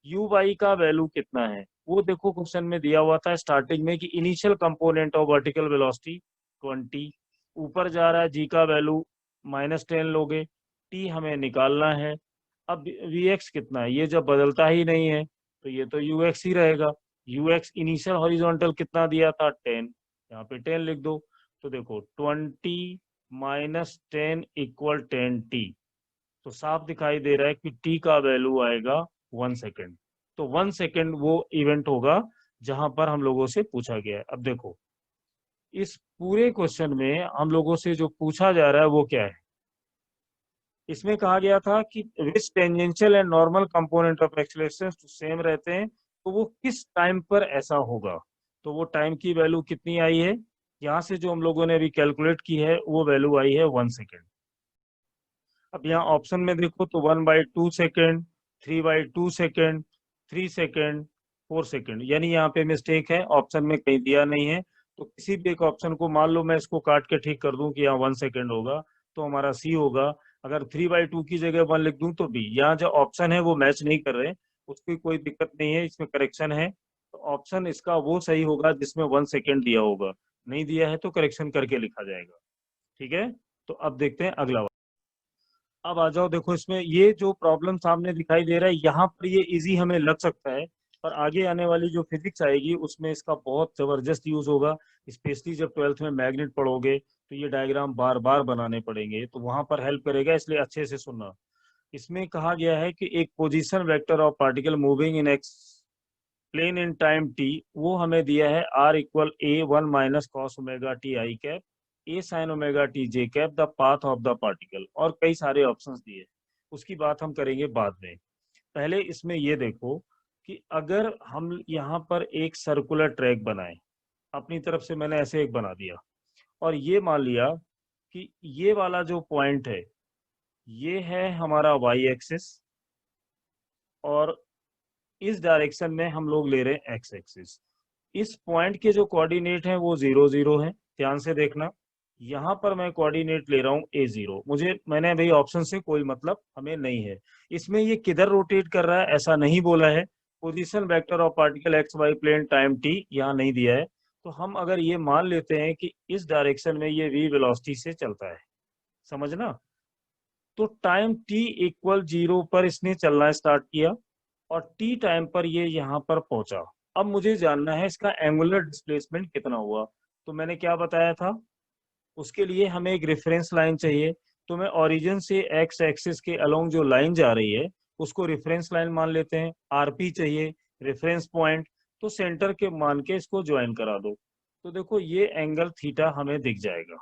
uy का वैल्यू कितना है वो देखो, क्वेश्चन में दिया हुआ था स्टार्टिंग में कि initial component of vertical velocity 20, ऊपर जा रहा है, g का वैल्यू -10 लोगे, t हमें निकालना है। अब vx कितना है? ये जब बदलता ही नहीं है तो ये तो ux ही रहेगा। ux इनिशियल हॉरिजॉन्टल कितना दिया था? 10, यहाँ पे 10 लिख दो। तो देखो 20 -10 इक्वल 10t, तो साफ दिखाई दे रहा है कि t का वैल्यू आएगा 1 सेकेंड। तो 1 सेकेंड वो इवेंट होगा जहां पर हम लोगों से पूछा गया है। अब देखो इस पूरे क्वेश्चन में हम लोगों से जो पूछा जा रहा है वो क्या है? इसमें कहा गया था कि which tangential and normal component of acceleration same रहते हैं, तो वो किस टाइम पर ऐसा होगा? तो वो टाइम की वैल्यू कितनी आई है? यहाँ से जो हम लोगों ने अभी कैलकुलेट की है वो वैल्यू आई है 1 सेकेंड। अब यहाँ ऑप्शन में देखो तो 1/2 सेकेंड, 3/2 सेकेंड, 3 सेकेंड, 4 सेकेंड, यानी यहाँ पे मिस्टेक है, ऑप्शन में कहीं दिया नहीं है। तो किसी भी एक ऑप्शन को मान लो मैं इसको काट के ठीक कर दूं कि यहाँ 1 सेकेंड होगा तो हमारा सी होगा। अगर 3/2 की जगह 1 लिख दूं तो बी। यहाँ जो ऑप्शन है वो मैच नहीं कर रहे, उसकी कोई दिक्कत नहीं है, इसमें करेक्शन है। तो ऑप्शन इसका वो सही होगा जिसमें 1 सेकेंड दिया होगा, नहीं दिया है तो करेक्शन करके लिखा जाएगा। ठीक है, तो अब देखते हैं अगला। अब आ जाओ, देखो इसमें ये जो प्रॉब्लम सामने दिखाई दे रहा है यहाँ पर ये इजी हमें लग सकता है, पर आगे आने वाली जो फिजिक्स आएगी उसमें इसका बहुत जबरदस्त यूज होगा। स्पेशली जब 12th में मैग्नेट पढ़ोगे तो ये डायग्राम बार बार बनाने पड़ेंगे, तो वहां पर हेल्प करेगा, इसलिए अच्छे से सुनना। इसमें कहा गया है कि एक position vector of particle moving in X plane in time T, वो हमें दिया है r=a1 - cos⍵t i cap a sin⍵t j cap the path of the particle, और कई सारे ऑप्शंस दिए। उसकी बात हम करेंगे बाद में। पहले इसमें ये देखो कि अगर हम यहाँ पर एक सर्कुलर ट्रैक बनाए, अपनी तरफ से मैंने ऐसे एक बना दिया, और ये मान लिया कि ये वाला जो पॉइंट है ये है हमारा वाई एक्सिस, और इस डायरेक्शन में हम लोग ले रहे हैं एक्स एक्सिस। इस पॉइंट के जो कोऑर्डिनेट हैं वो 0 0 है, ध्यान से देखना। यहाँ पर मैं कोऑर्डिनेट ले रहा हूँ a0, मैंने भाई ऑप्शन से कोई मतलब हमें नहीं है। इसमें ये किधर रोटेट कर रहा है ऐसा नहीं बोला है। Position vector of particle X Y plane time t यहाँ नहीं दिया है। तो हम अगर ये मान लेते हैं कि इस डायरेक्शन में ये v वेलोसिटी से चलता है, समझना, तो टाइम t=0 पर इसने चलना स्टार्ट किया, और टी टाइम पर ये यहाँ पर पहुंचा। अब मुझे जानना है इसका एंगुलर डिस्प्लेसमेंट कितना हुआ। तो मैंने क्या बताया था, उसके लिए हमें एक रेफरेंस लाइन चाहिए। तो मैं ओरिजिन से एक्स एक्सिस के अलोंग जो लाइन जा रही है उसको रेफरेंस लाइन मान लेते हैं। आरपी चाहिए, रेफरेंस पॉइंट, तो सेंटर के मान के इसको ज्वाइन करा दो। तो देखो ये एंगल थीटा हमें दिख जाएगा,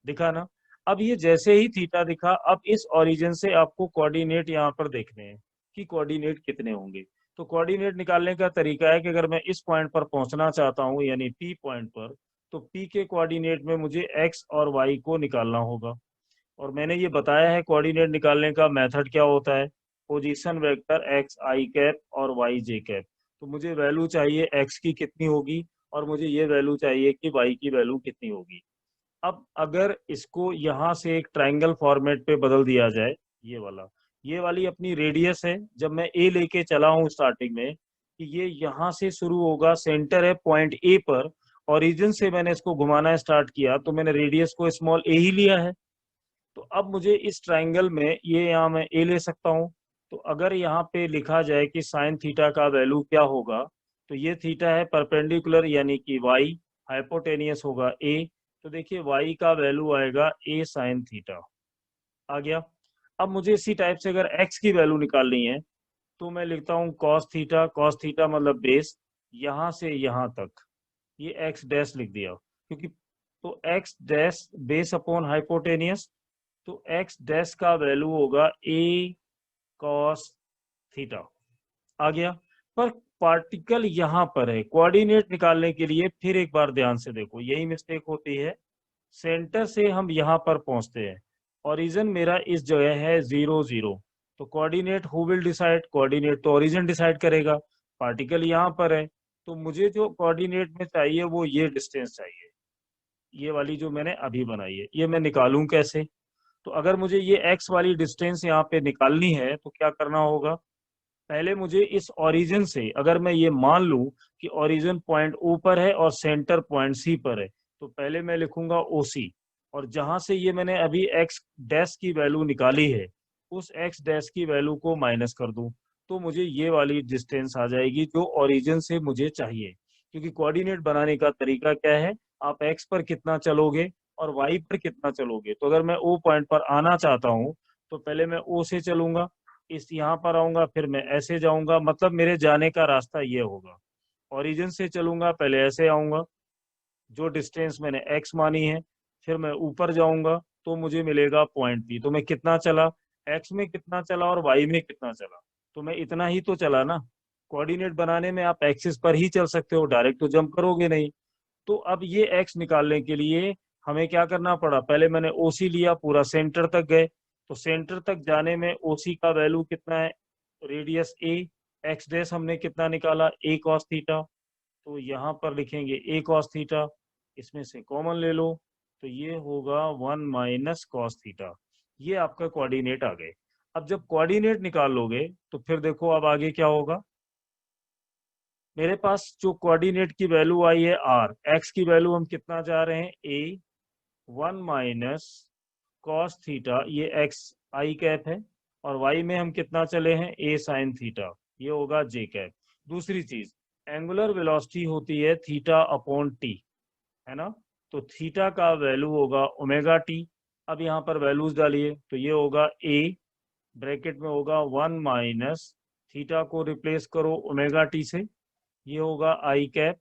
दिखा ना। अब ये जैसे ही थीटा दिखा, अब इस ओरिजिन से आपको कोऑर्डिनेट यहाँ पर देखने हैं कि कोऑर्डिनेट कितने होंगे। तो कोऑर्डिनेट निकालने का तरीका है कि अगर मैं इस पॉइंट पर पहुंचना चाहता हूँ यानी पी पॉइंट पर, तो पी के कोऑर्डिनेट में मुझे एक्स और वाई को निकालना होगा। और मैंने ये बताया है कोऑर्डिनेट निकालने का मेथड क्या होता है, पोजीशन वेक्टर एक्स आई कैप और वाई जे कैप। तो मुझे वैल्यू चाहिए एक्स की कितनी होगी, और मुझे ये वैल्यू चाहिए कि वाई की वैल्यू कितनी होगी। अब अगर इसको यहाँ से एक ट्रायंगल फॉर्मेट पे बदल दिया जाए, ये वाली अपनी रेडियस है। जब मैं ए लेके चला हूँ स्टार्टिंग में कि ये यहाँ से शुरू होगा, सेंटर है पॉइंट ए पर, ओरिजिन से मैंने इसको घुमाना स्टार्ट किया तो मैंने रेडियस को स्मॉल ए ही लिया है। तो अब मुझे इस ट्राइंगल में ये यहाँ मैं ए ले सकता हूँ। तो अगर यहाँ पे लिखा जाए कि साइन थीटा का वैल्यू क्या होगा, तो ये थीटा है परपेंडिकुलर यानी कि वाई, हाइपोटेनियस होगा ए। तो देखिए वाई का वैल्यू आएगा ए साइन थीटा, आ गया। अब मुझे इसी टाइप से अगर एक्स की वैल्यू निकालनी है तो मैं लिखता हूँ कॉस थीटा मतलब बेस, यहाँ से यहाँ तक ये एक्स डैश लिख दिया, क्योंकि तो x dash base upon hypotenuse, तो एक्स डैश का वैल्यू होगा ए कॉस थीटा, आ गया। पर पार्टिकल यहाँ पर है, कोऑर्डिनेट निकालने के लिए फिर एक बार ध्यान से देखो, यही मिस्टेक होती है। सेंटर से हम यहाँ पर पहुंचते हैं, ओरिजिन मेरा इस जगह है 0 0, तो coordinate who will decide, coordinate तो ओरिजिन डिसाइड करेगा। पार्टिकल यहाँ पर है, तो मुझे जो कोऑर्डिनेट में चाहिए वो ये डिस्टेंस चाहिए, ये वाली जो मैंने अभी बनाई है। ये मैं निकालूं कैसे, तो अगर मुझे ये x वाली डिस्टेंस यहाँ पे निकालनी है तो क्या करना होगा, पहले मुझे इस ओरिजिन से, अगर मैं ये मान लूं कि ओरिजिन पॉइंट O पर है और सेंटर पॉइंट C पर है, तो पहले मैं लिखूंगा OC, और जहां से ये मैंने अभी x डैश की वैल्यू निकाली है उस x डैश की वैल्यू को माइनस कर दूं, तो मुझे ये वाली डिस्टेंस आ जाएगी जो ओरिजिन से मुझे चाहिए। क्योंकि कोऑर्डिनेट बनाने का तरीका क्या है, आप x पर कितना चलोगे और y पर कितना चलोगे। तो अगर मैं O पॉइंट पर आना चाहता हूँ तो पहले मैं O से चलूंगा, इस यहाँ पर आऊंगा, फिर मैं ऐसे जाऊंगा, मतलब मेरे जाने का रास्ता ये होगा। ओरिजिन से चलूंगा, पहले ऐसे आऊंगा, जो डिस्टेंस मैंने x मानी है, फिर मैं ऊपर जाऊंगा तो मुझे मिलेगा पॉइंट P। तो मैं कितना चला, x में कितना चला और y में कितना चला, तो मैं इतना ही तो चला ना। कोऑर्डिनेट बनाने में आप एक्सिस पर ही चल सकते हो, डायरेक्ट तो जंप करोगे नहीं। तो अब ये x निकालने के लिए हमें क्या करना पड़ा, पहले मैंने OC लिया, पूरा सेंटर तक गए, तो सेंटर तक जाने में OC का वैल्यू कितना है, रेडियस a, x डैश हमने कितना निकाला, a cos थीटा, तो यहाँ पर लिखेंगे a cos थीटा, इसमें से कॉमन ले लो, तो ये होगा 1 माइनस cos थीटा। ये आपका कोऑर्डिनेट आ गए। अब जब कोऑर्डिनेट निकाल लोगे तो फिर देखो अब आगे क्या होगा, मेरे पास जो कोऑर्डिनेट की वैल्यू आई है r, x की वैल्यू हम कितना जा रहे हैं, a 1 माइनस cos थीटा, ये x i कैप है, और y में हम कितना चले हैं, a sin थीटा, ये होगा j कैप। दूसरी चीज, एंगुलर वेलोसिटी होती है थीटा अपॉन t, है ना, तो थीटा का वैल्यू होगा ओमेगा टी। अब यहाँ पर वैल्यूज डालिए, तो ये होगा a, ब्रैकेट में होगा 1 माइनस थीटा को रिप्लेस करो ओमेगा टी से, ये होगा आई कैप,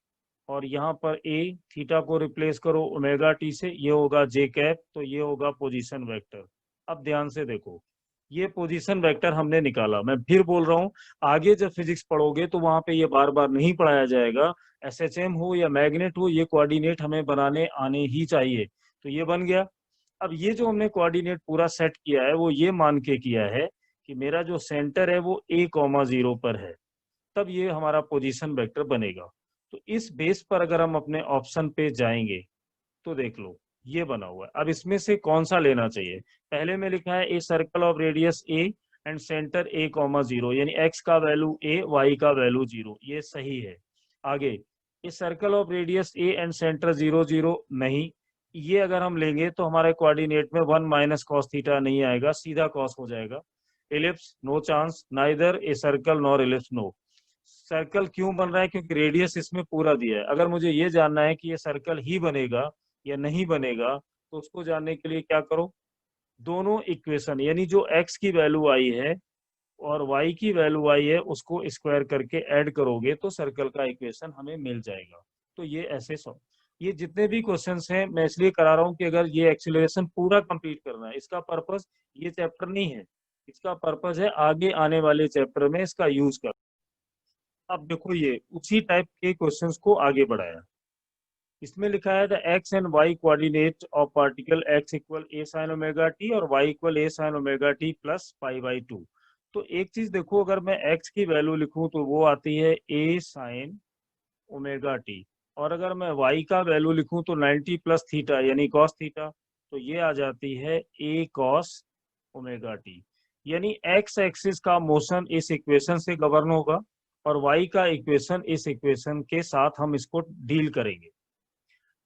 और यहाँ पर a, थीटा को रिप्लेस करो ओमेगा टी से, ये होगा j कैप, तो ये होगा पोजीशन वेक्टर। अब ध्यान से देखो, ये पोजीशन वेक्टर हमने निकाला। मैं फिर बोल रहा हूँ, आगे जब फिजिक्स पढ़ोगे तो वहां पे ये बार बार नहीं पढ़ाया जाएगा, एसएचएम हो या मैग्नेट हो, ये कोऑर्डिनेट हमें बनाने आने ही चाहिए। तो ये बन गया। अब ये जो हमने कोऑर्डिनेट पूरा सेट किया है वो ये मान के किया है कि मेरा जो सेंटर है वो a,0 पर है, तब ये हमारा पोजीशन वेक्टर बनेगा। तो इस बेस पर अगर हम अपने ऑप्शन पे जाएंगे तो देख लो ये बना हुआ है। अब इसमें से कौन सा लेना चाहिए, पहले में लिखा है ए circle of radius a and centre a,0, यानी x का वैल्यू a, y का वैल्यू 0, ये सही है। आगे, ए circle of radius a and centre 0 0, नहीं, ये अगर हम लेंगे तो हमारे कोऑर्डिनेट में 1 माइनस कॉस थीटा नहीं आएगा, सीधा कॉस हो जाएगा। Ellipse, no chance, neither a circle nor ellipse, no. Circle क्यों बन रहा है, क्योंकि रेडियस इसमें पूरा दिया है। अगर मुझे ये जानना है कि ये सर्कल ही बनेगा या नहीं बनेगा, तो उसको जानने के लिए क्या करो, दोनों इक्वेशन यानी जो x की वैल्यू आई है और y की वैल्यू आई है उसको स्क्वायर करके ऐड करोगे तो सर्कल का इक्वेशन हमें मिल जाएगा। तो ये ऐसे सॉल्व, ये जितने भी क्वेश्चंस हैं मैं इसलिए करा रहा हूँ कि अगर ये एक्सीलरेशन पूरा कंप्लीट करना है, इसका पर्पस ये चैप्टर नहीं है, इसका पर्पस है आगे आने वाले चैप्टर में इसका यूज कर। अब देखो ये उसी टाइप के क्वेश्चंस को आगे बढ़ाया, इसमें लिखा है the x and y coordinate of particle x equal a sin omega t और y equal a sin omega t plus π/2। तो एक चीज देखो, अगर मैं x की वैल्यू लिखूं तो वो आती है a sin ओमेगा टी, और अगर मैं y का वैल्यू लिखूं तो 90 प्लस थीटा यानी cos थीटा, तो ये आ जाती है a cos ओमेगा टी। यानी x एक्सिस का मोशन इस इक्वेशन से गवर्न होगा और y का इक्वेशन इस इक्वेशन के साथ हम इसको डील करेंगे।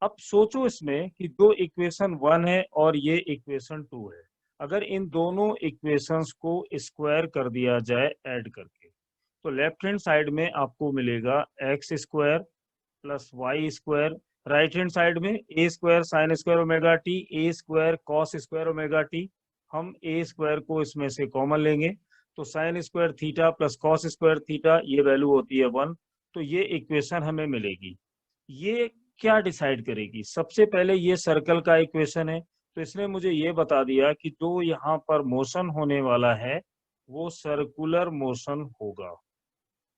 अब सोचो इसमें कि दो इक्वेशन 1 है और ये इक्वेशन 2 है, अगर इन दोनों इक्वेशंस को स्क्वायर कर दिया जाए ऐड करके, तो लेफ्ट हैंड साइड में आपको मिलेगा x square plus y square, right hand side में a square sine square omega t, a square cos square omega t. हम ए स्क्वायर को इसमें से कॉमन लेंगे, तो sine square theta plus cos square theta, ये वैल्यू होती है 1, तो ये इक्वेशन हमें मिलेगी। ये क्या डिसाइड करेगी, सबसे पहले ये सर्कल का इक्वेशन है, तो इसने मुझे ये बता दिया कि जो यहाँ पर मोशन होने वाला है वो सर्कुलर मोशन होगा।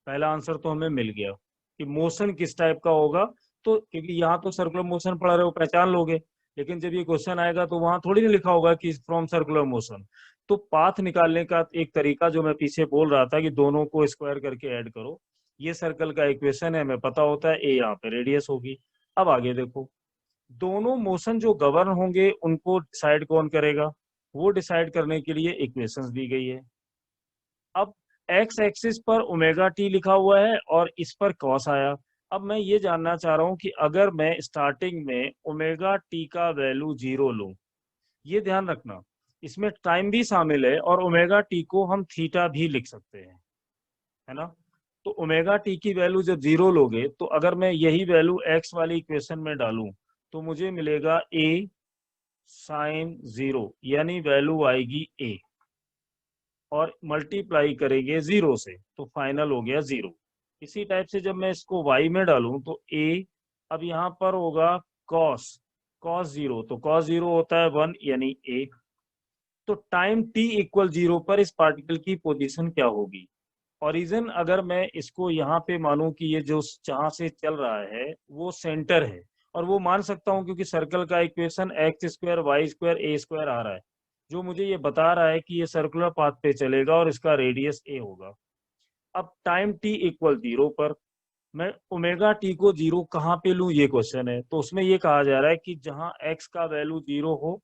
पहला आंसर तो हमें मिल गया कि मोशन किस टाइप का होगा, तो क्योंकि यहाँ तो सर्कुलर मोशन पढ़ा रहे हो पहचान लोगे, लेकिन जब ये क्वेश्चन आएगा तो वहां थोड़ी ना लिखा होगा कि फ्रॉम सर्कुलर मोशन। तो पाथ निकालने का एक तरीका जो मैं पीछे बोल रहा था कि दोनों को स्क्वायर करके ऐड करो, ये सर्कल का इक्वेशन है, हमें पता होता है ए यहाँ पे रेडियस होगी। अब आगे देखो, दोनों मोशन जो गवर्न होंगे उनको डिसाइड कौन करेगा, वो डिसाइड करने के लिए इक्वेशंस दी गई है। अब एक्स एक्सिस पर ओमेगा टी लिखा हुआ है और इस पर कॉस आया। अब मैं ये जानना चाह रहा हूं कि अगर मैं स्टार्टिंग में ओमेगा टी का वैल्यू 0 लूं, ये ध्यान रखना इसमें टाइम भी शामिल है और ओमेगा टी को हम थीटा भी लिख सकते हैं, है ना। तो ओमेगा टी की वैल्यू जब 0 लोगे तो अगर मैं यही वैल्यू एक्स वाली इक्वेशन में डालूं तो मुझे मिलेगा a साइन 0, यानी वैल्यू आएगी a, और मल्टीप्लाई करेंगे 0 से तो फाइनल हो गया 0। इसी टाइप से जब मैं इसको y में डालूं तो a, अब यहाँ पर होगा cos, cos 0, तो cos 0 होता है 1 यानी 1। तो टाइम t इक्वल 0 पर इस पार्टिकल की पोजीशन क्या होगी, ओरिजिन अगर मैं इसको यहाँ पे मानूं कि ये जो जहां से चल रहा है वो सेंटर है, और वो मान सकता हूँ क्योंकि सर्कल का equation x square y square a square आ रहा है, जो मुझे ये बता रहा है कि ये सर्कुलर पाथ पे चलेगा और इसका रेडियस ए होगा। अब टाइम टी इक्वल 0 पर मैं ओमेगा टी को 0 कहाँ पे लूँ, ये क्वेश्चन है। तो उसमें ये कहा जा रहा है कि जहाँ एक्स का वैल्यू 0 हो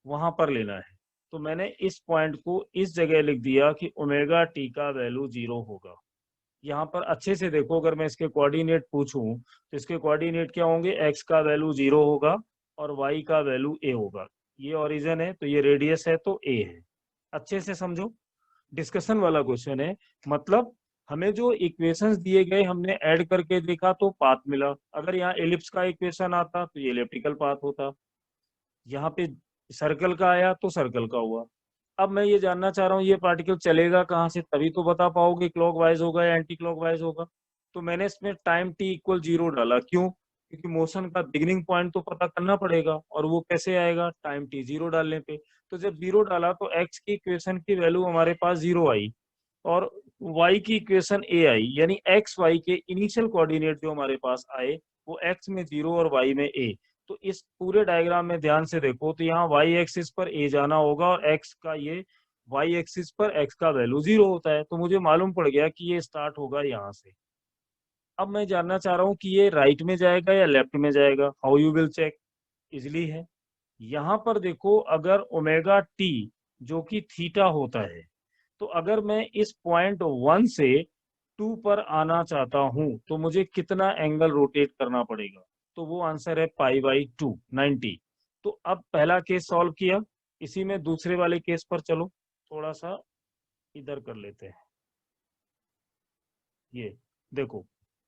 वहां पर लेना है। तो मैंने इस पॉइंट को इस जगह लिख दिया कि ओमेगा टी का वैल्यू 0 होगा। यहाँ पर अच्छे से देखो, अगर मैं इसके कोऑर्डिनेट पूछूं तो इसके कोऑर्डिनेट क्या होंगे, एक्स का वैल्यू 0 होगा और वाई का वैल्यू ए होगा। ये ओरिजिन है तो ये रेडियस है तो ए है। अच्छे से समझो, डिस्कशन वाला क्वेश्चन है। मतलब हमें जो इक्वेशंस दिए गए हमने ऐड करके देखा तो पाथ मिला। अगर यहाँ एलिप्स का इक्वेशन आता तो ये एलिप्टिकल पाथ होता, यहाँ पे सर्कल का आया तो सर्कल का हुआ। अब मैं ये जानना चाह रहा हूँ ये पार्टिकल चलेगा कहाँ से, तभी तो बता पाओगे क्लॉकवाइज होगा या एंटी क्लॉकवाइज होगा। तो मैंने इसमें टाइम टी इक्वल 0 डाला, क्यों, क्योंकि मोशन का बिगिनिंग पॉइंट तो पता करना पड़ेगा, और वो कैसे आएगा, टाइम टी 0 डालने पे। तो जब 0 डाला तो एक्स की इक्वेशन की वैल्यू हमारे पास 0 आई और y की इक्वेशन a आई, यानी एक्स वाई के इनिशियल कोऑर्डिनेट जो हमारे पास आए वो x में 0 और y में a। तो इस पूरे डायग्राम में ध्यान से देखो तो यहाँ y एक्सिस पर a जाना होगा और x का ये y एक्सिस पर x का वैल्यू 0 होता है। तो मुझे मालूम पड़ गया कि ये स्टार्ट होगा यहाँ से। अब मैं जानना चाह रहा हूँ कि ये राइट में जाएगा या लेफ्ट में जाएगा, how you will check, easily है। यहाँ पर देखो, अगर ओमेगा टी जो कि थीटा होता है, तो अगर मैं इस पॉइंट 1 से 2 पर आना चाहता हूं तो मुझे कितना एंगल रोटेट करना पड़ेगा, तो वो आंसर है पाई बाई 2, 90। तो अब पहला केस सॉल्व किया, इसी में दूसरे वाले केस पर चलो, थोड़ा सा इधर कर लेते हैं। ये देखो,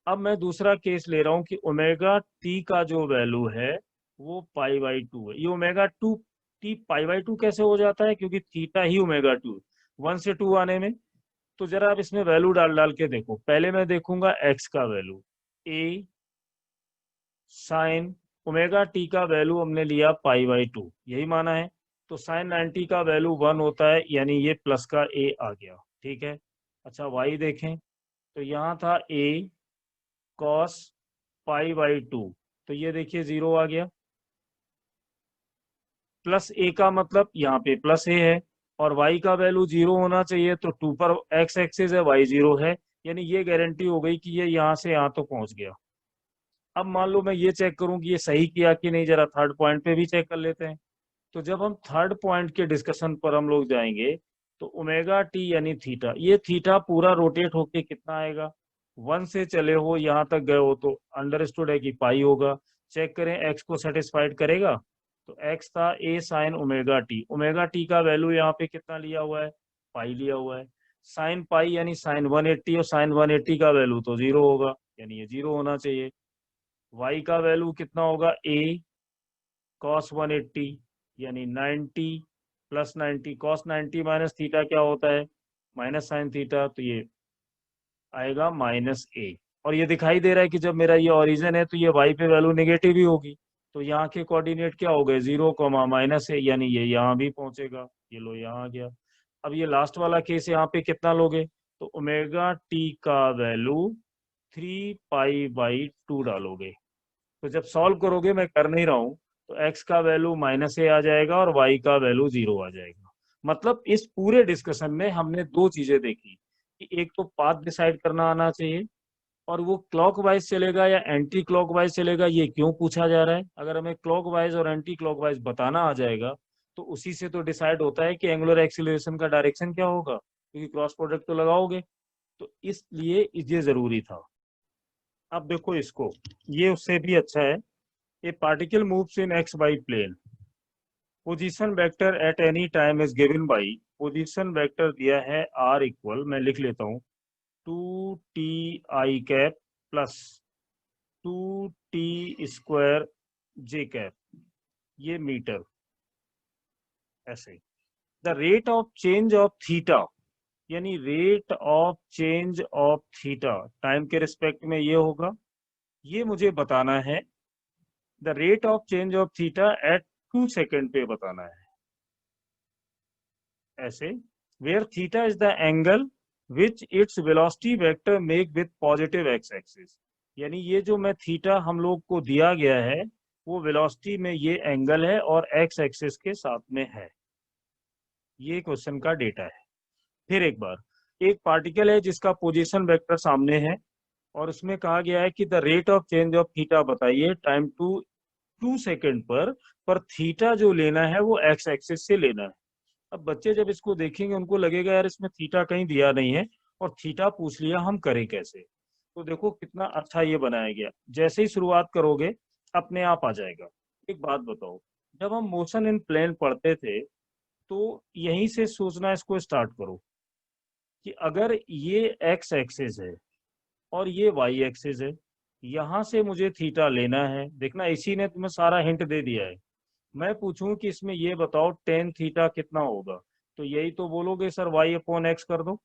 अब मैं दूसरा केस ले रहा हूं कि ओमेगा टी का जो वैल्यू है वो पाई बाई 2 है। ये omega two T pi by 2 कैसे हो जाता है, क्योंकि थीटा ही ओमेगा 2, 1 से 2 आने में। तो जरा आप इसमें वैल्यू डाल डाल के देखो। पहले मैं देखूंगा एक्स का वैल्यू, ए साइन ओमेगा टी का वैल्यू हमने लिया पाई बाई 2, यही माना है। तो साइन 90 का वैल्यू 1 होता है, यानी ये प्लस का ए आ गया, ठीक है। अच्छा वाई देखें तो यहाँ था ए कॉस पाई बाई 2, तो ये देखिए 0 आ गया। प्लस ए का मतलब यहाँ पे प्लस ए है, और y का वैल्यू 0 होना चाहिए, तो 2 पर x एक्सिस है, y 0 है, यानी ये गारंटी हो गई कि ये यहाँ से यहाँ तो पहुंच गया। अब मान लो मैं ये चेक करूं कि ये सही किया कि नहीं, जरा थर्ड पॉइंट पे भी चेक कर लेते हैं। तो जब हम थर्ड पॉइंट के डिस्कशन पर हम लोग जाएंगे तो ओमेगा टी यानी थीटा, ये थीटा पूरा रोटेट होके कितना आएगा, 1 से चले हो यहाँ तक गए हो तो अंडरस्टूड है कि पाई होगा। चेक करें एक्स को सेटिस्फाइड करेगा। तो एक्स था ए साइन ओमेगा टी का वैल्यू यहाँ पे कितना लिया हुआ है, पाई लिया हुआ है। साइन पाई यानी साइन 180, और साइन 180 का वैल्यू तो 0 होगा, यानी ये 0 होना चाहिए। y का वैल्यू कितना होगा, a cos 180 यानी 90 प्लस 90, cos 90 माइनस थीटा क्या होता है, माइनस साइन थीटा, तो ये आएगा माइनस ए। और ये दिखाई दे रहा है कि जब मेरा ये ओरिजिन है तो ये y पे वैल्यू नेगेटिव ही होगी। तो यहाँ के कोऑर्डिनेट क्या हो गए, 0 कॉमा माइनस ए, यानी ये यहाँ भी पहुंचेगा। ये लो यहाँ आ गया। अब ये लास्ट वाला केस यहाँ पे कितना लोगे, तो ओमेगा टी का वैल्यू 3 पाई बाई 2 डालोगे। तो जब सॉल्व करोगे, मैं कर नहीं रहा हूं, तो x का वैल्यू माइनस ए आ जाएगा और y का वैल्यू 0 आ जाएगा। मतलब इस पूरे डिस्कशन में हमने दो चीजें देखी कि एक तो पाथ डिसाइड करना आना चाहिए, और वो क्लॉकवाइज चलेगा या एंटी क्लॉकवाइज चलेगा ये क्यों पूछा जा रहा है। अगर हमें क्लॉकवाइज और एंटी क्लॉकवाइज बताना आ जाएगा तो उसी से तो डिसाइड होता है कि एंगुलर एक्सीलरेशन का डायरेक्शन क्या होगा, क्योंकि क्रॉस प्रोडक्ट तो लगाओगे। तो इसलिए ये जरूरी था। अब देखो इसको, ये उससे भी अच्छा है। A particle moves in xy plane. Position vector at any time is given by, position vector दिया है r इक्वल, मैं लिख लेता हूँ 2ti cap plus 2t square j cap, ये मीटर ऐसे। The rate of change of theta, यानी rate of change of theta time के रिस्पेक्ट में ये होगा, ये मुझे बताना है। The rate of change of theta at 2 second पे बताना है ऐसे, where theta is the angle which its velocity vector make with positive x axis। यानी ये जो मैं थीटा हम लोग को दिया गया है वो वेलोसिटी में ये एंगल है और एक्स एक्सिस के साथ में है। ये क्वेश्चन का डेटा है। फिर एक बार, एक पार्टिकल है जिसका पोजीशन वेक्टर सामने है और उसमें कहा गया है कि the rate of change of theta बताइए टाइम टू 2 सेकेंड पर थीटा जो लेना है वो एक्स एक्सिस से लेना है। अब बच्चे जब इसको देखेंगे उनको लगेगा यार इसमें थीटा कहीं दिया नहीं है और थीटा पूछ लिया, हम करें कैसे। तो देखो कितना अच्छा ये बनाया गया, जैसे ही शुरुआत करोगे अपने आप आ जाएगा। एक बात बताओ, जब हम मोशन इन प्लेन पढ़ते थे तो यहीं से सोचना इसको स्टार्ट करो कि अगर ये एक्स एक्सिस है और ये वाई एक्सिस है, यहां से मुझे थीटा लेना है। देखना इसी ने तुम्हें सारा हिंट दे दिया है। मैं पूछूं कि इसमें ये बताओ टेन थीटा कितना होगा, तो यही तो बोलोगे सर वाई अपॉन एक्स कर दो।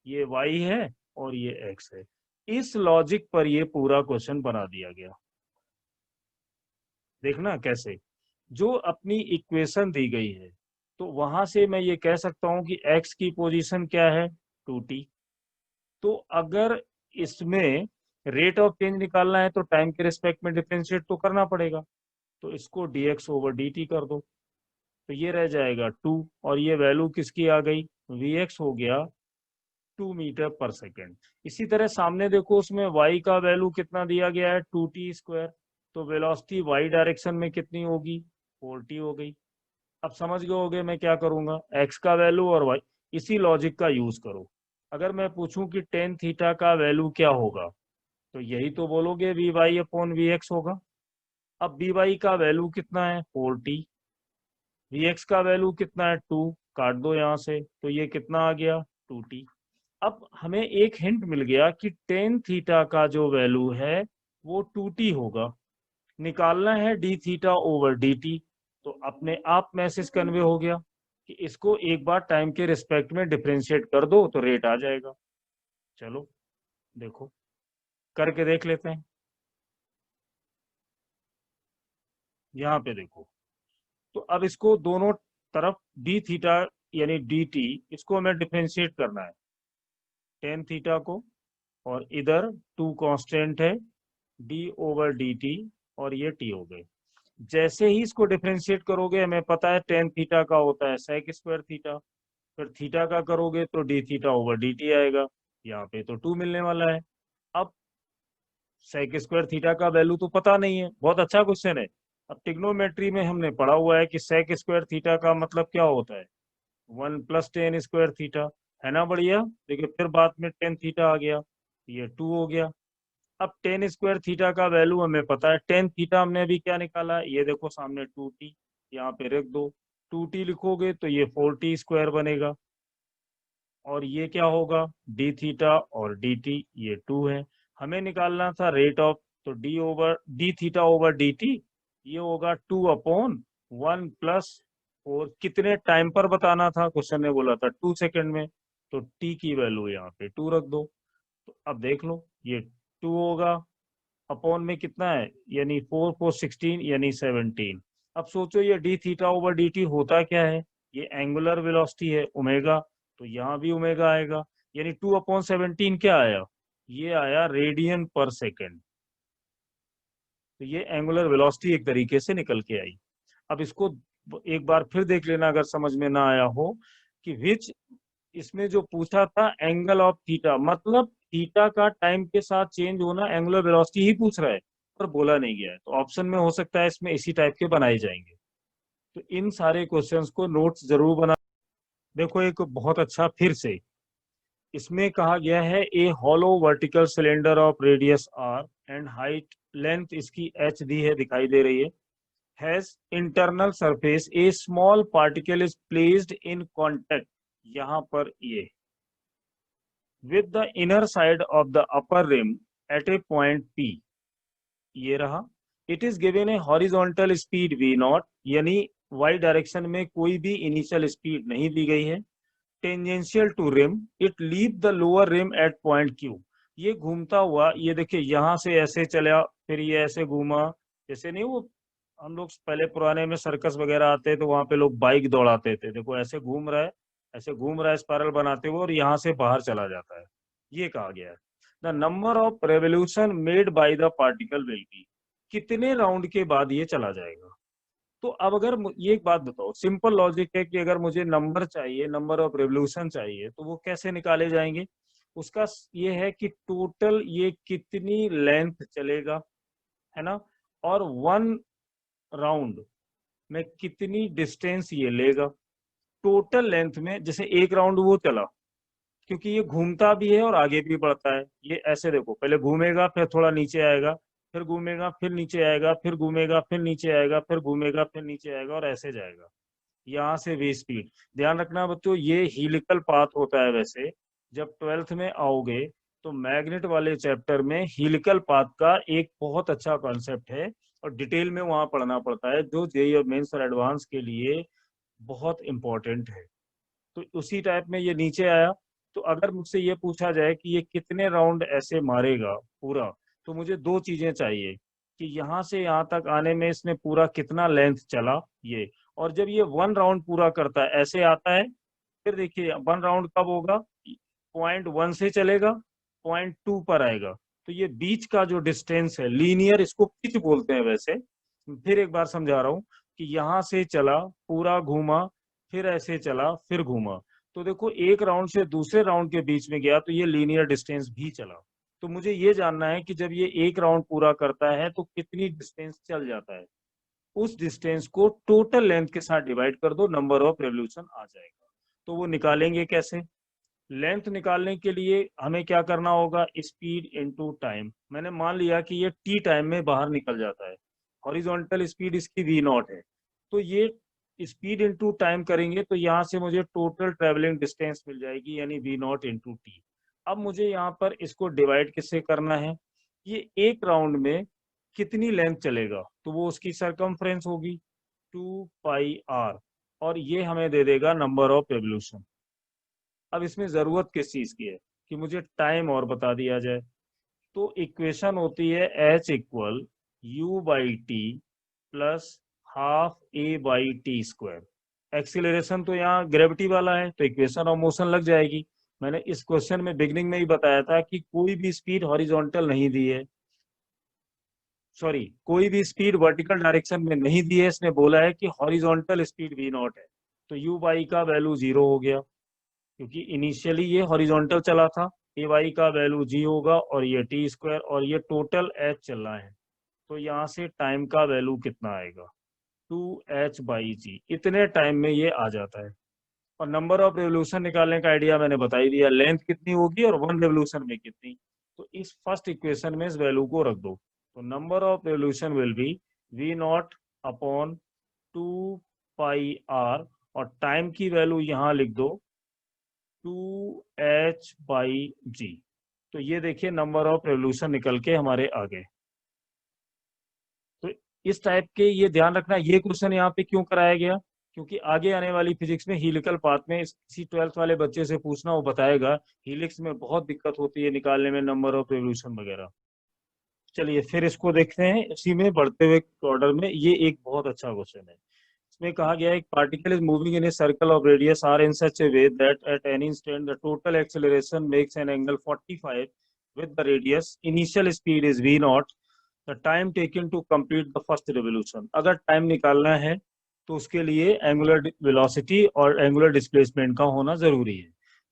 ये वाई है और ये एक्स है। इस लॉजिक पर ये पूरा क्वेश्चन बना दिया गया। देखना कैसे, जो अपनी इक्वेशन दी गई है तो वहां से मैं ये कह सकता हूं कि एक्स की पोजीशन क्या है 2t। तो अगर इसमें रेट ऑफ चेंज निकालना है तो टाइम के रिस्पेक्ट में डिफरेंशिएट तो करना पड़ेगा, तो इसको dx ओवर dt कर दो, तो ये रह जाएगा 2 और ये वैल्यू किसकी आ गई, vx हो गया 2 मीटर पर सेकेंड। इसी तरह सामने देखो उसमें y का वैल्यू कितना दिया गया है 2t², तो वेलोसिटी y डायरेक्शन में कितनी होगी 4t हो गई। अब समझ गए होगे मैं क्या करूंगा, x का वैल्यू और y, इसी लॉजिक का यूज करो। अगर मैं पूछूं कि टेन थीटा का वैल्यू क्या होगा तो यही तो बोलोगे V Y upon V X होगा। अब वी वाई का वैल्यू कितना है 4t, वी एक्स का वैल्यू कितना है 2, काट दो यहाँ से तो ये कितना आ गया 2t। अब हमें एक हिंट मिल गया कि टेन थीटा का जो वैल्यू है वो 2t होगा। निकालना है D theta over D T, तो अपने आप मैसेज कन्वे हो गया कि इसको एक बार टाइम के रिस्पेक्ट में डिफरेंशिएट कर दो तो रेट आ जाएगा। चलो देखो करके देख लेते हैं। यहाँ पे देखो, तो अब इसको दोनों तरफ डी थीटा यानी डी टी, इसको हमें डिफरेंशिएट करना है टेन थीटा को, और इधर टू कांस्टेंट है डी ओवर डी टी और ये टी हो गए। जैसे ही इसको डिफरेंशिएट करोगे हमें पता है टेन थीटा का होता है सेक स्क्वायर थीटा, फिर थीटा का करोगे तो D theta over D T आएगा, यहाँ पे तो 2 मिलने वाला है। अब सेक स्क्वायर थीटा का वैल्यू तो पता नहीं है, बहुत अच्छा क्वेश्चन है। अब टिग्नोमेट्री में हमने पढ़ा हुआ है कि सेक स्क्वायर थीटा का मतलब क्या होता है 1 + tan² थीटा, है ना बढ़िया। देखिए फिर बाद में टेन थीटा आ गया, ये 2 हो गया। अब टेन स्क्वायर थीटा का वैल्यू हमें पता है, टेन थीटा हमने अभी क्या निकाला है, ये देखो सामने 2t, यहाँ पे रख दो, 2t लिखोगे तो ये 4t² बनेगा और ये क्या होगा डी थीटा और डी टी, ये 2 है। हमें निकालना था रेट ऑफ, तो D theta over D T ये होगा 2/1 + 4, कितने टाइम पर बताना था, क्वेश्चन ने बोला था 2 सेकेंड में, तो टी की वैल्यू यहाँ पे 2 रख दो। तो अब देख लो ये 2 होगा, अपॉन में कितना है यानी 4 × 4 = 16 यानी 17। अब सोचो ये D theta over D T होता क्या है, ये एंगुलर वेलोसिटी है ओमेगा, तो यहाँ भी ओमेगा आएगा, यानी 2/17 क्या आया, ये आया रेडियन पर सेकेंड। तो ये एंगुलर वेलोसिटी एक तरीके से निकल के आई। अब इसको एक बार फिर देख लेना अगर समझ में ना आया हो कि विच, इसमें जो पूछा था एंगल ऑफ थीटा, मतलब थीटा का टाइम के साथ चेंज होना एंगुलर वेलोसिटी ही पूछ रहा है पर बोला नहीं गया है, तो ऑप्शन में हो सकता है इसमें इसी टाइप के बनाए जाएंगे। तो इन सारे क्वेश्चंस को नोट्स जरूर बना। देखो एक बहुत अच्छा फिर से इसमें कहा गया है a hollow vertical cylinder of radius R and height length इसकी एच दी है दिखाई दे रही है, has internal surface a small particle is placed in contact, यहाँ पर ये with the inner side of the upper rim at a point P, ये रहा। It is given a horizontal speed v0, यानी y डायरेक्शन में कोई भी initial speed नहीं दी गई है। Tangential to rim, it leave the lower rim at point Q, ये घूमता हुआ, ये देखिए यहाँ से ऐसे चला फिर ये ऐसे घूमा, जैसे नहीं वो हम लोग पहले पुराने में सर्कस वगैरह आते तो वहां पे लोग बाइक दौड़ाते थे, देखो ऐसे घूम रहा है, ऐसे घूम रहा है स्पाइरल बनाते हुए और यहाँ से बाहर चला जाता है, ये कहा गया है। The number of revolution made by the particle will be, कितने राउंड के बाद ये चला जाएगा। तो अब अगर ये एक बात बताओ, सिंपल लॉजिक है कि अगर मुझे नंबर चाहिए, नंबर ऑफ रेवोल्यूशन चाहिए, तो वो कैसे निकाले जाएंगे। उसका ये है कि टोटल ये कितनी लेंथ चलेगा, है ना, और 1 राउंड में कितनी डिस्टेंस ये लेगा। टोटल लेंथ में जैसे 1 राउंड वो चला, क्योंकि ये घूमता भी है और आगे भी बढ़ता है। ये ऐसे देखो, पहले घूमेगा, फिर थोड़ा नीचे आएगा, फिर घूमेगा, फिर नीचे आएगा, फिर घूमेगा, फिर नीचे आएगा, फिर घूमेगा, फिर नीचे आएगा, और ऐसे जाएगा। यहाँ से वी स्पीड, ध्यान रखना बच्चों, ये हीलिकल पाथ होता है। वैसे जब 12th में आओगे तो मैग्नेट वाले चैप्टर में हीलिकल पाथ का एक बहुत अच्छा कॉन्सेप्ट है, और डिटेल में वहां पढ़ना पड़ता है, जो जेईई और मेंस और एडवांस के लिए बहुत इंपॉर्टेंट है। तो उसी टाइप में ये नीचे आया। तो अगर मुझसे ये पूछा जाए कि ये कितने राउंड ऐसे मारेगा पूरा, तो मुझे 2 चीजें चाहिए, कि यहाँ से यहाँ तक आने में इसने पूरा कितना लेंथ चला ये, और जब ये 1 राउंड पूरा करता है ऐसे आता है, फिर देखिए 1 राउंड कब होगा, 0.1 से चलेगा 0.2 पर आएगा। तो ये बीच का जो डिस्टेंस है लीनियर, इसको पिच बोलते हैं वैसे। फिर एक बार समझा रहा हूँ कि यहाँ से चला, पूरा घूमा, फिर ऐसे चला, फिर घूमा, तो देखो 1 राउंड से दूसरे राउंड के बीच में गया, तो ये लीनियर डिस्टेंस भी चला। तो मुझे ये जानना है कि जब ये 1 राउंड पूरा करता है तो कितनी डिस्टेंस चल जाता है। उस डिस्टेंस को टोटल लेंथ के साथ डिवाइड कर दो, नंबर ऑफ रेवोल्यूशन आ जाएगा। तो वो निकालेंगे कैसे। लेंथ निकालने के लिए हमें क्या करना होगा, स्पीड इनटू टाइम। मैंने मान लिया कि ये टी टाइम में बाहर निकल जाता है, हॉरिजॉन्टल स्पीड इसकी वी नॉट है, तो ये स्पीड इनटू टाइम करेंगे तो यहाँ से मुझे टोटल ट्रेवलिंग डिस्टेंस मिल जाएगी, यानी वी नॉट इंटू टी। अब मुझे यहाँ पर इसको डिवाइड किससे करना है, ये 1 राउंड में कितनी लेंथ चलेगा, तो वो उसकी सरकमफ्रेंस होगी 2πr, और ये हमें दे देगा नंबर ऑफ रेवोल्यूशन। अब इसमें जरूरत किस चीज की है, कि मुझे टाइम और बता दिया जाए। तो इक्वेशन होती है h equal you by T plus half A by T square. Acceleration तो यहाँ ग्रेविटी वाला है, तो इक्वेशन ऑफ मोशन लग जाएगी। मैंने इस क्वेश्चन में बिगनिंग में ही बताया था कि कोई भी स्पीड हॉरिजॉन्टल नहीं दी है, सॉरी, कोई भी स्पीड वर्टिकल डायरेक्शन में नहीं दी है। इसने बोला है कि हॉरिजॉन्टल स्पीड वी नॉट है, तो यू बाई का वैल्यू 0 हो गया, क्योंकि इनिशियली ये हॉरिजॉन्टल चला था। ए वाई का वैल्यू जी होगा, और ये टी स्क्वायर, और ये टोटल एच चल रहा है, तो यहाँ से टाइम का वैल्यू कितना आएगा, 2h/g। इतने टाइम में ये आ जाता है। और नंबर ऑफ रेवोल्यूशन निकालने का आइडिया मैंने बता ही दिया, लेंथ कितनी होगी और 1 रेवोल्यूशन में कितनी। तो इस फर्स्ट इक्वेशन में इस वैल्यू को रख दो, तो number of revolution will be V not upon 2πr, और टाइम की वैल्यू यहाँ लिख दो 2h/g। तो ये देखिए नंबर ऑफ रेवोल्यूशन निकल के हमारे आ गए। तो इस टाइप के ये ध्यान रखना, ये क्वेश्चन यहाँ पे क्यों कराया गया, क्योंकि आगे आने वाली फिजिक्स में हीलिकल पाथ में किसी 12th वाले बच्चे से पूछना, वो बताएगा हीलिक्स में बहुत दिक्कत होती है निकालने में नंबर ऑफ रेवोल्यूशन वगैरह। चलिए फिर इसको देखते हैं इसी में बढ़ते हुए ऑर्डर में। ये एक बहुत अच्छा क्वेश्चन है। इसमें कहा गया है particle is moving in a circle of radius R in such a way that at any instant the total acceleration makes an angle 45 with the radius, initial speed is v naught, the time taken to complete the first revolution। अगर time निकालना है तो उसके लिए angular velocity और angular displacement का होना जरूरी है।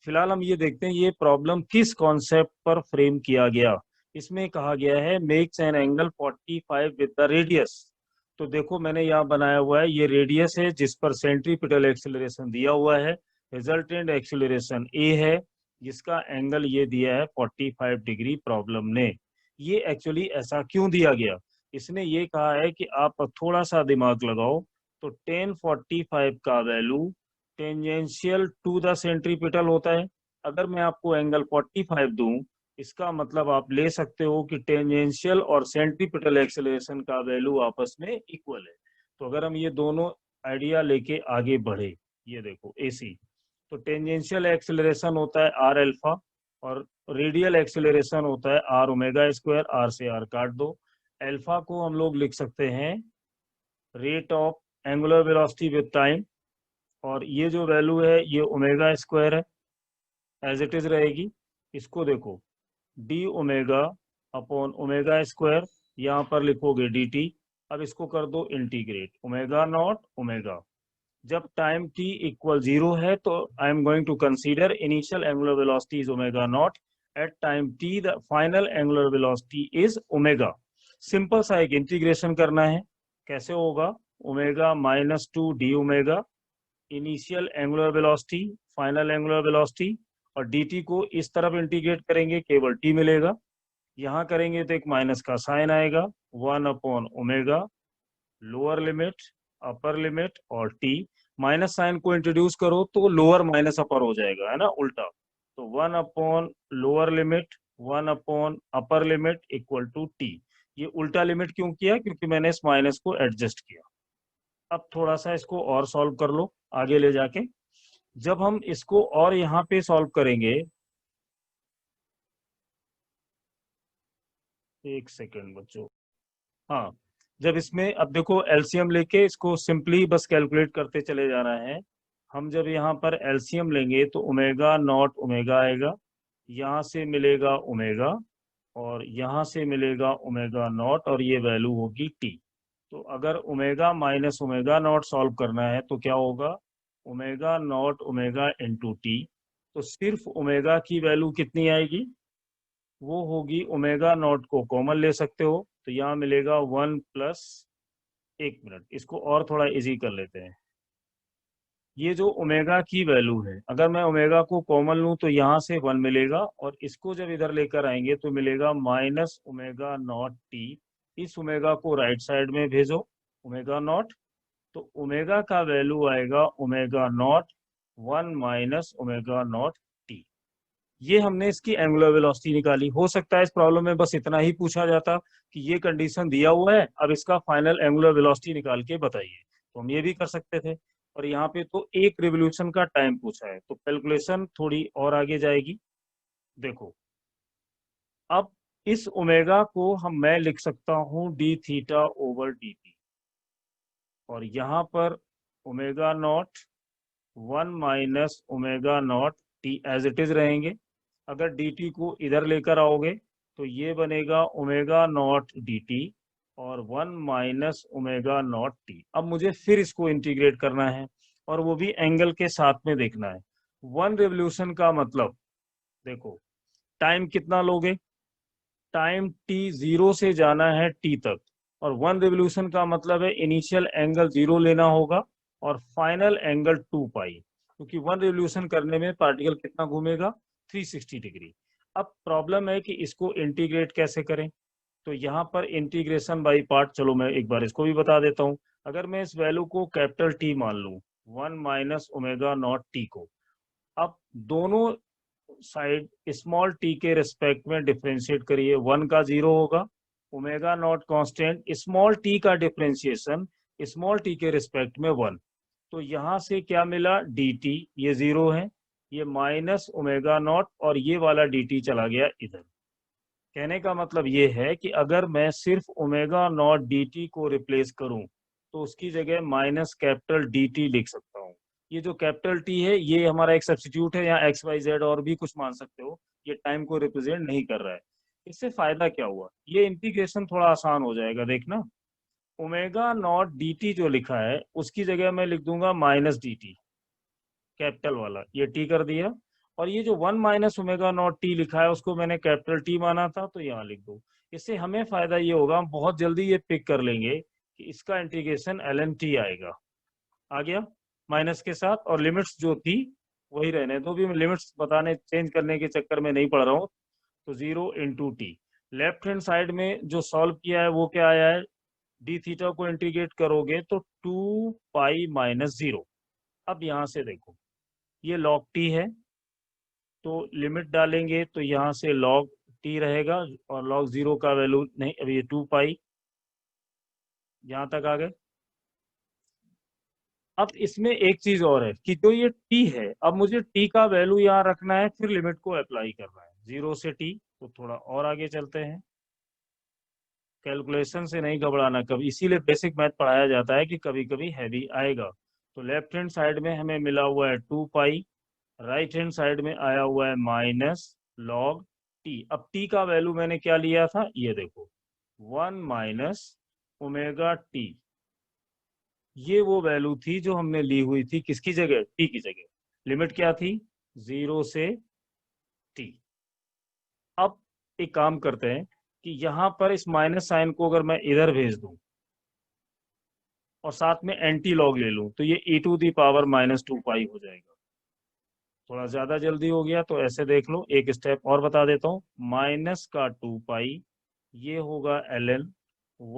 फिलहाल हम ये देखते हैं ये प्रॉब्लम किस कॉन्सेप्ट पर फ्रेम किया गया। इसमें कहा गया है makes an angle 45 with the radius. तो देखो मैंने यहाँ बनाया हुआ है, ये रेडियस है जिस पर सेंट्रीपिटल एक्सेलरेशन दिया हुआ है, रिजल्टेंट एक्सेलरेशन ए है, जिसका एंगल ये दिया है 45 डिग्री प्रॉब्लम ने। ये एक्चुअली ऐसा क्यों दिया गया, इसने ये कहा है कि आप थोड़ा सा दिमाग लगाओ, तो tan 45 का value tangential to the centripetal होता है। अगर मैं आपको एंगल 45 दूं, इसका मतलब आप ले सकते हो कि टेंजेंशियल और सेंट्रीपिटल एक्सेलरेशन का वैल्यू आपस में इक्वल है। तो अगर हम ये दोनों आइडिया लेके आगे बढ़े, ये देखो एसी, तो टेंजेंशियल एक्सेलरेशन होता है आर अल्फा, और रेडियल एक्सेलरेशन होता है आर ओमेगा स्क्वायर। आर से आर काट दो। अल्फा को हम लोग लिख सकते हैं rate of angular velocity with time, और ये जो वैल्यू है ये ओमेगा स्क्वायर है, एज इट इज रहेगी। इसको देखो, D omega upon omega square, यहाँ पर लिखोगे डी टी। अब इसको कर दो इंटीग्रेट, ओमेगा नॉट ओमेगा। जब टाइम t इक्वल 0 है तो I am going to consider initial angular velocity is omega not, at time t the final angular velocity is omega. Simple सा एक इंटीग्रेशन करना है। कैसे होगा? Omega minus two D omega, initial angular velocity final angular velocity, और dt को इस तरफ इंटीग्रेट करेंगे केवल t मिलेगा, यहाँ करेंगे तो एक माइनस का साइन आएगा, 1 upon omega lower limit upper limit और t। माइनस साइन को इंट्रोड्यूस करो तो लोअर माइनस अपर हो जाएगा, है ना, उल्टा। तो 1 upon lower limit 1 upon upper limit equal to t। ये उल्टा लिमिट क्यों किया? क्योंकि मैंने इस माइनस को एडजस्ट किया। अब थोड़ा सा इसको और सॉल्व कर लो आगे ले जाके। जब हम इसको और यहाँ पे सॉल्व करेंगे, एक सेकेंड बच्चों, हाँ, जब इसमें अब देखो एलसीएम लेके इसको सिंपली बस कैलकुलेट करते चले जाना है। हम जब यहाँ पर एलसीएम लेंगे तो ओमेगा नॉट ओमेगा आएगा, यहाँ से मिलेगा ओमेगा और यहाँ से मिलेगा ओमेगा नॉट, और ये वैल्यू होगी टी। तो अगर omega minus omega not solve करना है तो क्या होगा? Omega naught omega into T. तो सिर्फ ओमेगा की वैल्यू कितनी आएगी? वो होगी, ओमेगा नॉट को कॉमन ले सकते हो तो यहाँ मिलेगा 1 प्लस, एक मिनट इसको और थोड़ा इजी कर लेते हैं। ये जो ओमेगा की वैल्यू है, अगर मैं ओमेगा को कॉमन लूं तो यहाँ से 1 मिलेगा, और इसको जब इधर लेकर आएंगे तो मिलेगा माइनस ओमेगा नॉट टी। इस ओमेगा को राइट साइड में भेजो, ओमेगा नॉट, तो ओमेगा का वैल्यू आएगा omega not 1 minus omega not T. ये हमने इसकी एंगुलर वेलोसिटी निकाली। हो सकता है इस प्रॉब्लम में बस इतना ही पूछा जाता कि ये कंडीशन दिया हुआ है, अब इसका फाइनल एंगुलर वेलोसिटी निकाल के बताइए, तो हम ये भी कर सकते थे। और यहाँ पे तो एक रिवोल्यूशन का टाइम पूछा है तो कैलकुलेशन थोड़ी और आगे जाएगी। देखो, अब इस ओमेगा को मैं लिख सकता हूँ D theta over D T, और यहाँ पर omega not 1 minus omega not T as it is रहेंगे। अगर dt को इधर लेकर आओगे तो ये बनेगा ओमेगा नॉट dt और 1 माइनस ओमेगा नॉट टी। अब मुझे फिर इसको इंटीग्रेट करना है, और वो भी एंगल के साथ में देखना है। 1 रेवोल्यूशन का मतलब, देखो टाइम कितना लोगे? टाइम t 0 से जाना है t तक, और 1 रेवोल्यूशन का मतलब है इनिशियल एंगल 0 लेना होगा और फाइनल एंगल 2 पाई, क्योंकि 1 रेवोल्यूशन करने में पार्टिकल कितना घूमेगा? 360 डिग्री। अब प्रॉब्लम है कि इसको इंटीग्रेट कैसे करें। तो यहाँ पर इंटीग्रेशन बाई पार्ट, चलो मैं एक बार इसको भी बता देता हूँ। अगर मैं इस वैल्यू को कैपिटल टी मान लूँ, 1 माइनस ओमेगा नॉट टी को, अब दोनों साइड स्मॉल टी के रिस्पेक्ट में डिफ्रेंशिएट करिए, 1 का 0 होगा, omega naught constant, small T का डिफ्रेंशिएशन स्मॉल टी के रिस्पेक्ट में 1। तो यहाँ से क्या मिला? डी टी, ये 0 है, ये माइनस ओमेगा नॉट, और ये वाला डी टी चला गया इधर। कहने का मतलब ये है कि अगर मैं सिर्फ ओमेगा नॉट डी टी को रिप्लेस करूं तो उसकी जगह माइनस कैपिटल डी टी लिख सकता हूं। ये जो कैपिटल टी है ये हमारा एक सब्स्टिट्यूट है, यहाँ एक्स वाई जेड और भी कुछ मान सकते हो, ये टाइम को रिप्रेजेंट नहीं कर रहा है। इससे फायदा क्या हुआ? ये इंटीग्रेशन थोड़ा आसान हो जाएगा, देखना। ओमेगा नॉट डी टी जो लिखा है उसकी जगह मैं लिख दूंगा माइनस डी टी, कैपिटल वाला, ये टी कर दिया। और ये जो 1 माइनस ओमेगा नॉट टी लिखा है उसको मैंने कैपिटल टी माना था तो यहाँ लिख दो। इससे हमें फायदा ये होगा, हम बहुत जल्दी ये पिक कर लेंगे कि इसका इंटीग्रेशन एल एन टी आएगा। आ गया माइनस के साथ, और लिमिट्स जो थी वही रहने दो, भी मैं लिमिट्स बताने चेंज करने के चक्कर में नहीं पड़ रहा हूँ। तो 0 into T, left hand side में जो सॉल्व किया है वो क्या आया है? डी थीटा को इंटीग्रेट करोगे तो 2 पाई माइनस 0। अब यहाँ से देखो, ये लॉग टी है तो लिमिट डालेंगे तो यहाँ से log t रहेगा, और log 0 का वैल्यू नहीं, अभी ये 2 पाई, यहाँ तक आ गए। अब इसमें एक चीज और है कि जो ये t है, अब मुझे t का वैल्यू यहाँ रखना है, फिर लिमिट को अप्लाई करना है 0 से t। तो थोड़ा और आगे चलते हैं, कैलकुलेशन से नहीं घबराना कभी, इसीलिए बेसिक मैथ पढ़ाया जाता है कि कभी कभी हैवी आएगा। तो लेफ्ट हैंड साइड में हमें मिला हुआ है 2 पाई, राइट हैंड साइड में आया हुआ है माइनस लॉग टी। अब टी का वैल्यू मैंने क्या लिया था, ये देखो 1 माइनस ओमेगा टी। ये वो वैल्यू थी जो हमने ली हुई थी किसकी जगह, टी की जगह। लिमिट क्या थी, 0 से टी। अब एक काम करते हैं कि यहां पर इस माइनस साइन को अगर मैं इधर भेज दूं और साथ में एंटी लॉग ले लूं तो ये e⁻⁻² हो जाएगा। थोड़ा ज्यादा जल्दी हो गया तो ऐसे देख लो, एक स्टेप और बता देता हूँ। माइनस का 2 पाई, ये होगा ln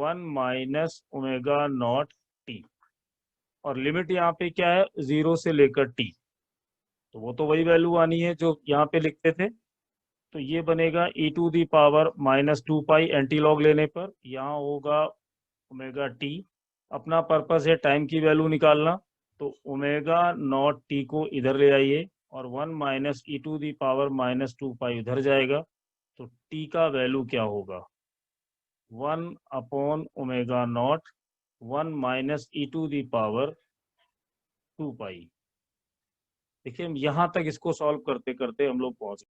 1 minus omega not T. और लिमिट यहाँ पे क्या है, 0 से लेकर टी। तो वो तो वही वैल्यू आनी है जो यहाँ पे लिखते थे। तो ये बनेगा e⁻⁻² एंटी लॉग लेने पर, यहाँ होगा ओमेगा टी। अपना पर्पस है टाइम की वैल्यू निकालना, तो ओमेगा नॉट टी को इधर ले आइए और 1 माइनस e⁻⁻² इधर जाएगा। तो टी का वैल्यू क्या होगा, 1/ओमेगा नॉट 1 माइनस e⁻²। देखिए यहां तक इसको सॉल्व करते करते हम लोग पहुंच गए।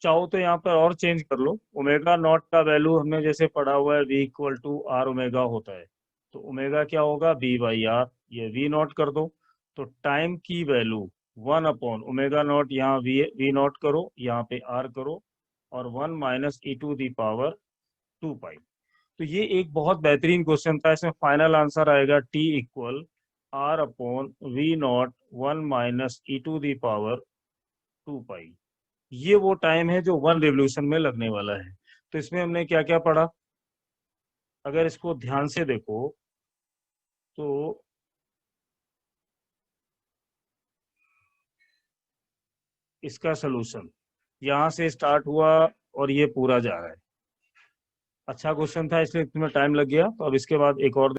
चाहो तो यहाँ पर और चेंज कर लो। ओमेगा नॉट का वैल्यू हमने जैसे पढ़ा हुआ है v=r ओमेगा होता है, तो ओमेगा क्या होगा, v/r। ये v नॉट कर दो, तो टाइम की वैल्यू 1/ओमेगा नॉट, यहाँ v नॉट करो, यहाँ पे r करो, और 1 माइनस e⁻²। तो ये एक बहुत बेहतरीन क्वेश्चन था। इसमें फाइनल आंसर आएगा t=r/v0 1 माइनस e⁻²। ये वो टाइम है जो 1 रिवोल्यूशन में लगने वाला है। तो इसमें हमने क्या क्या पढ़ा, अगर इसको ध्यान से देखो तो इसका सलूशन यहां से स्टार्ट हुआ और ये पूरा जा रहा है। अच्छा क्वेश्चन था, इसलिए तुम्हें टाइम लग गया। तो अब इसके बाद एक और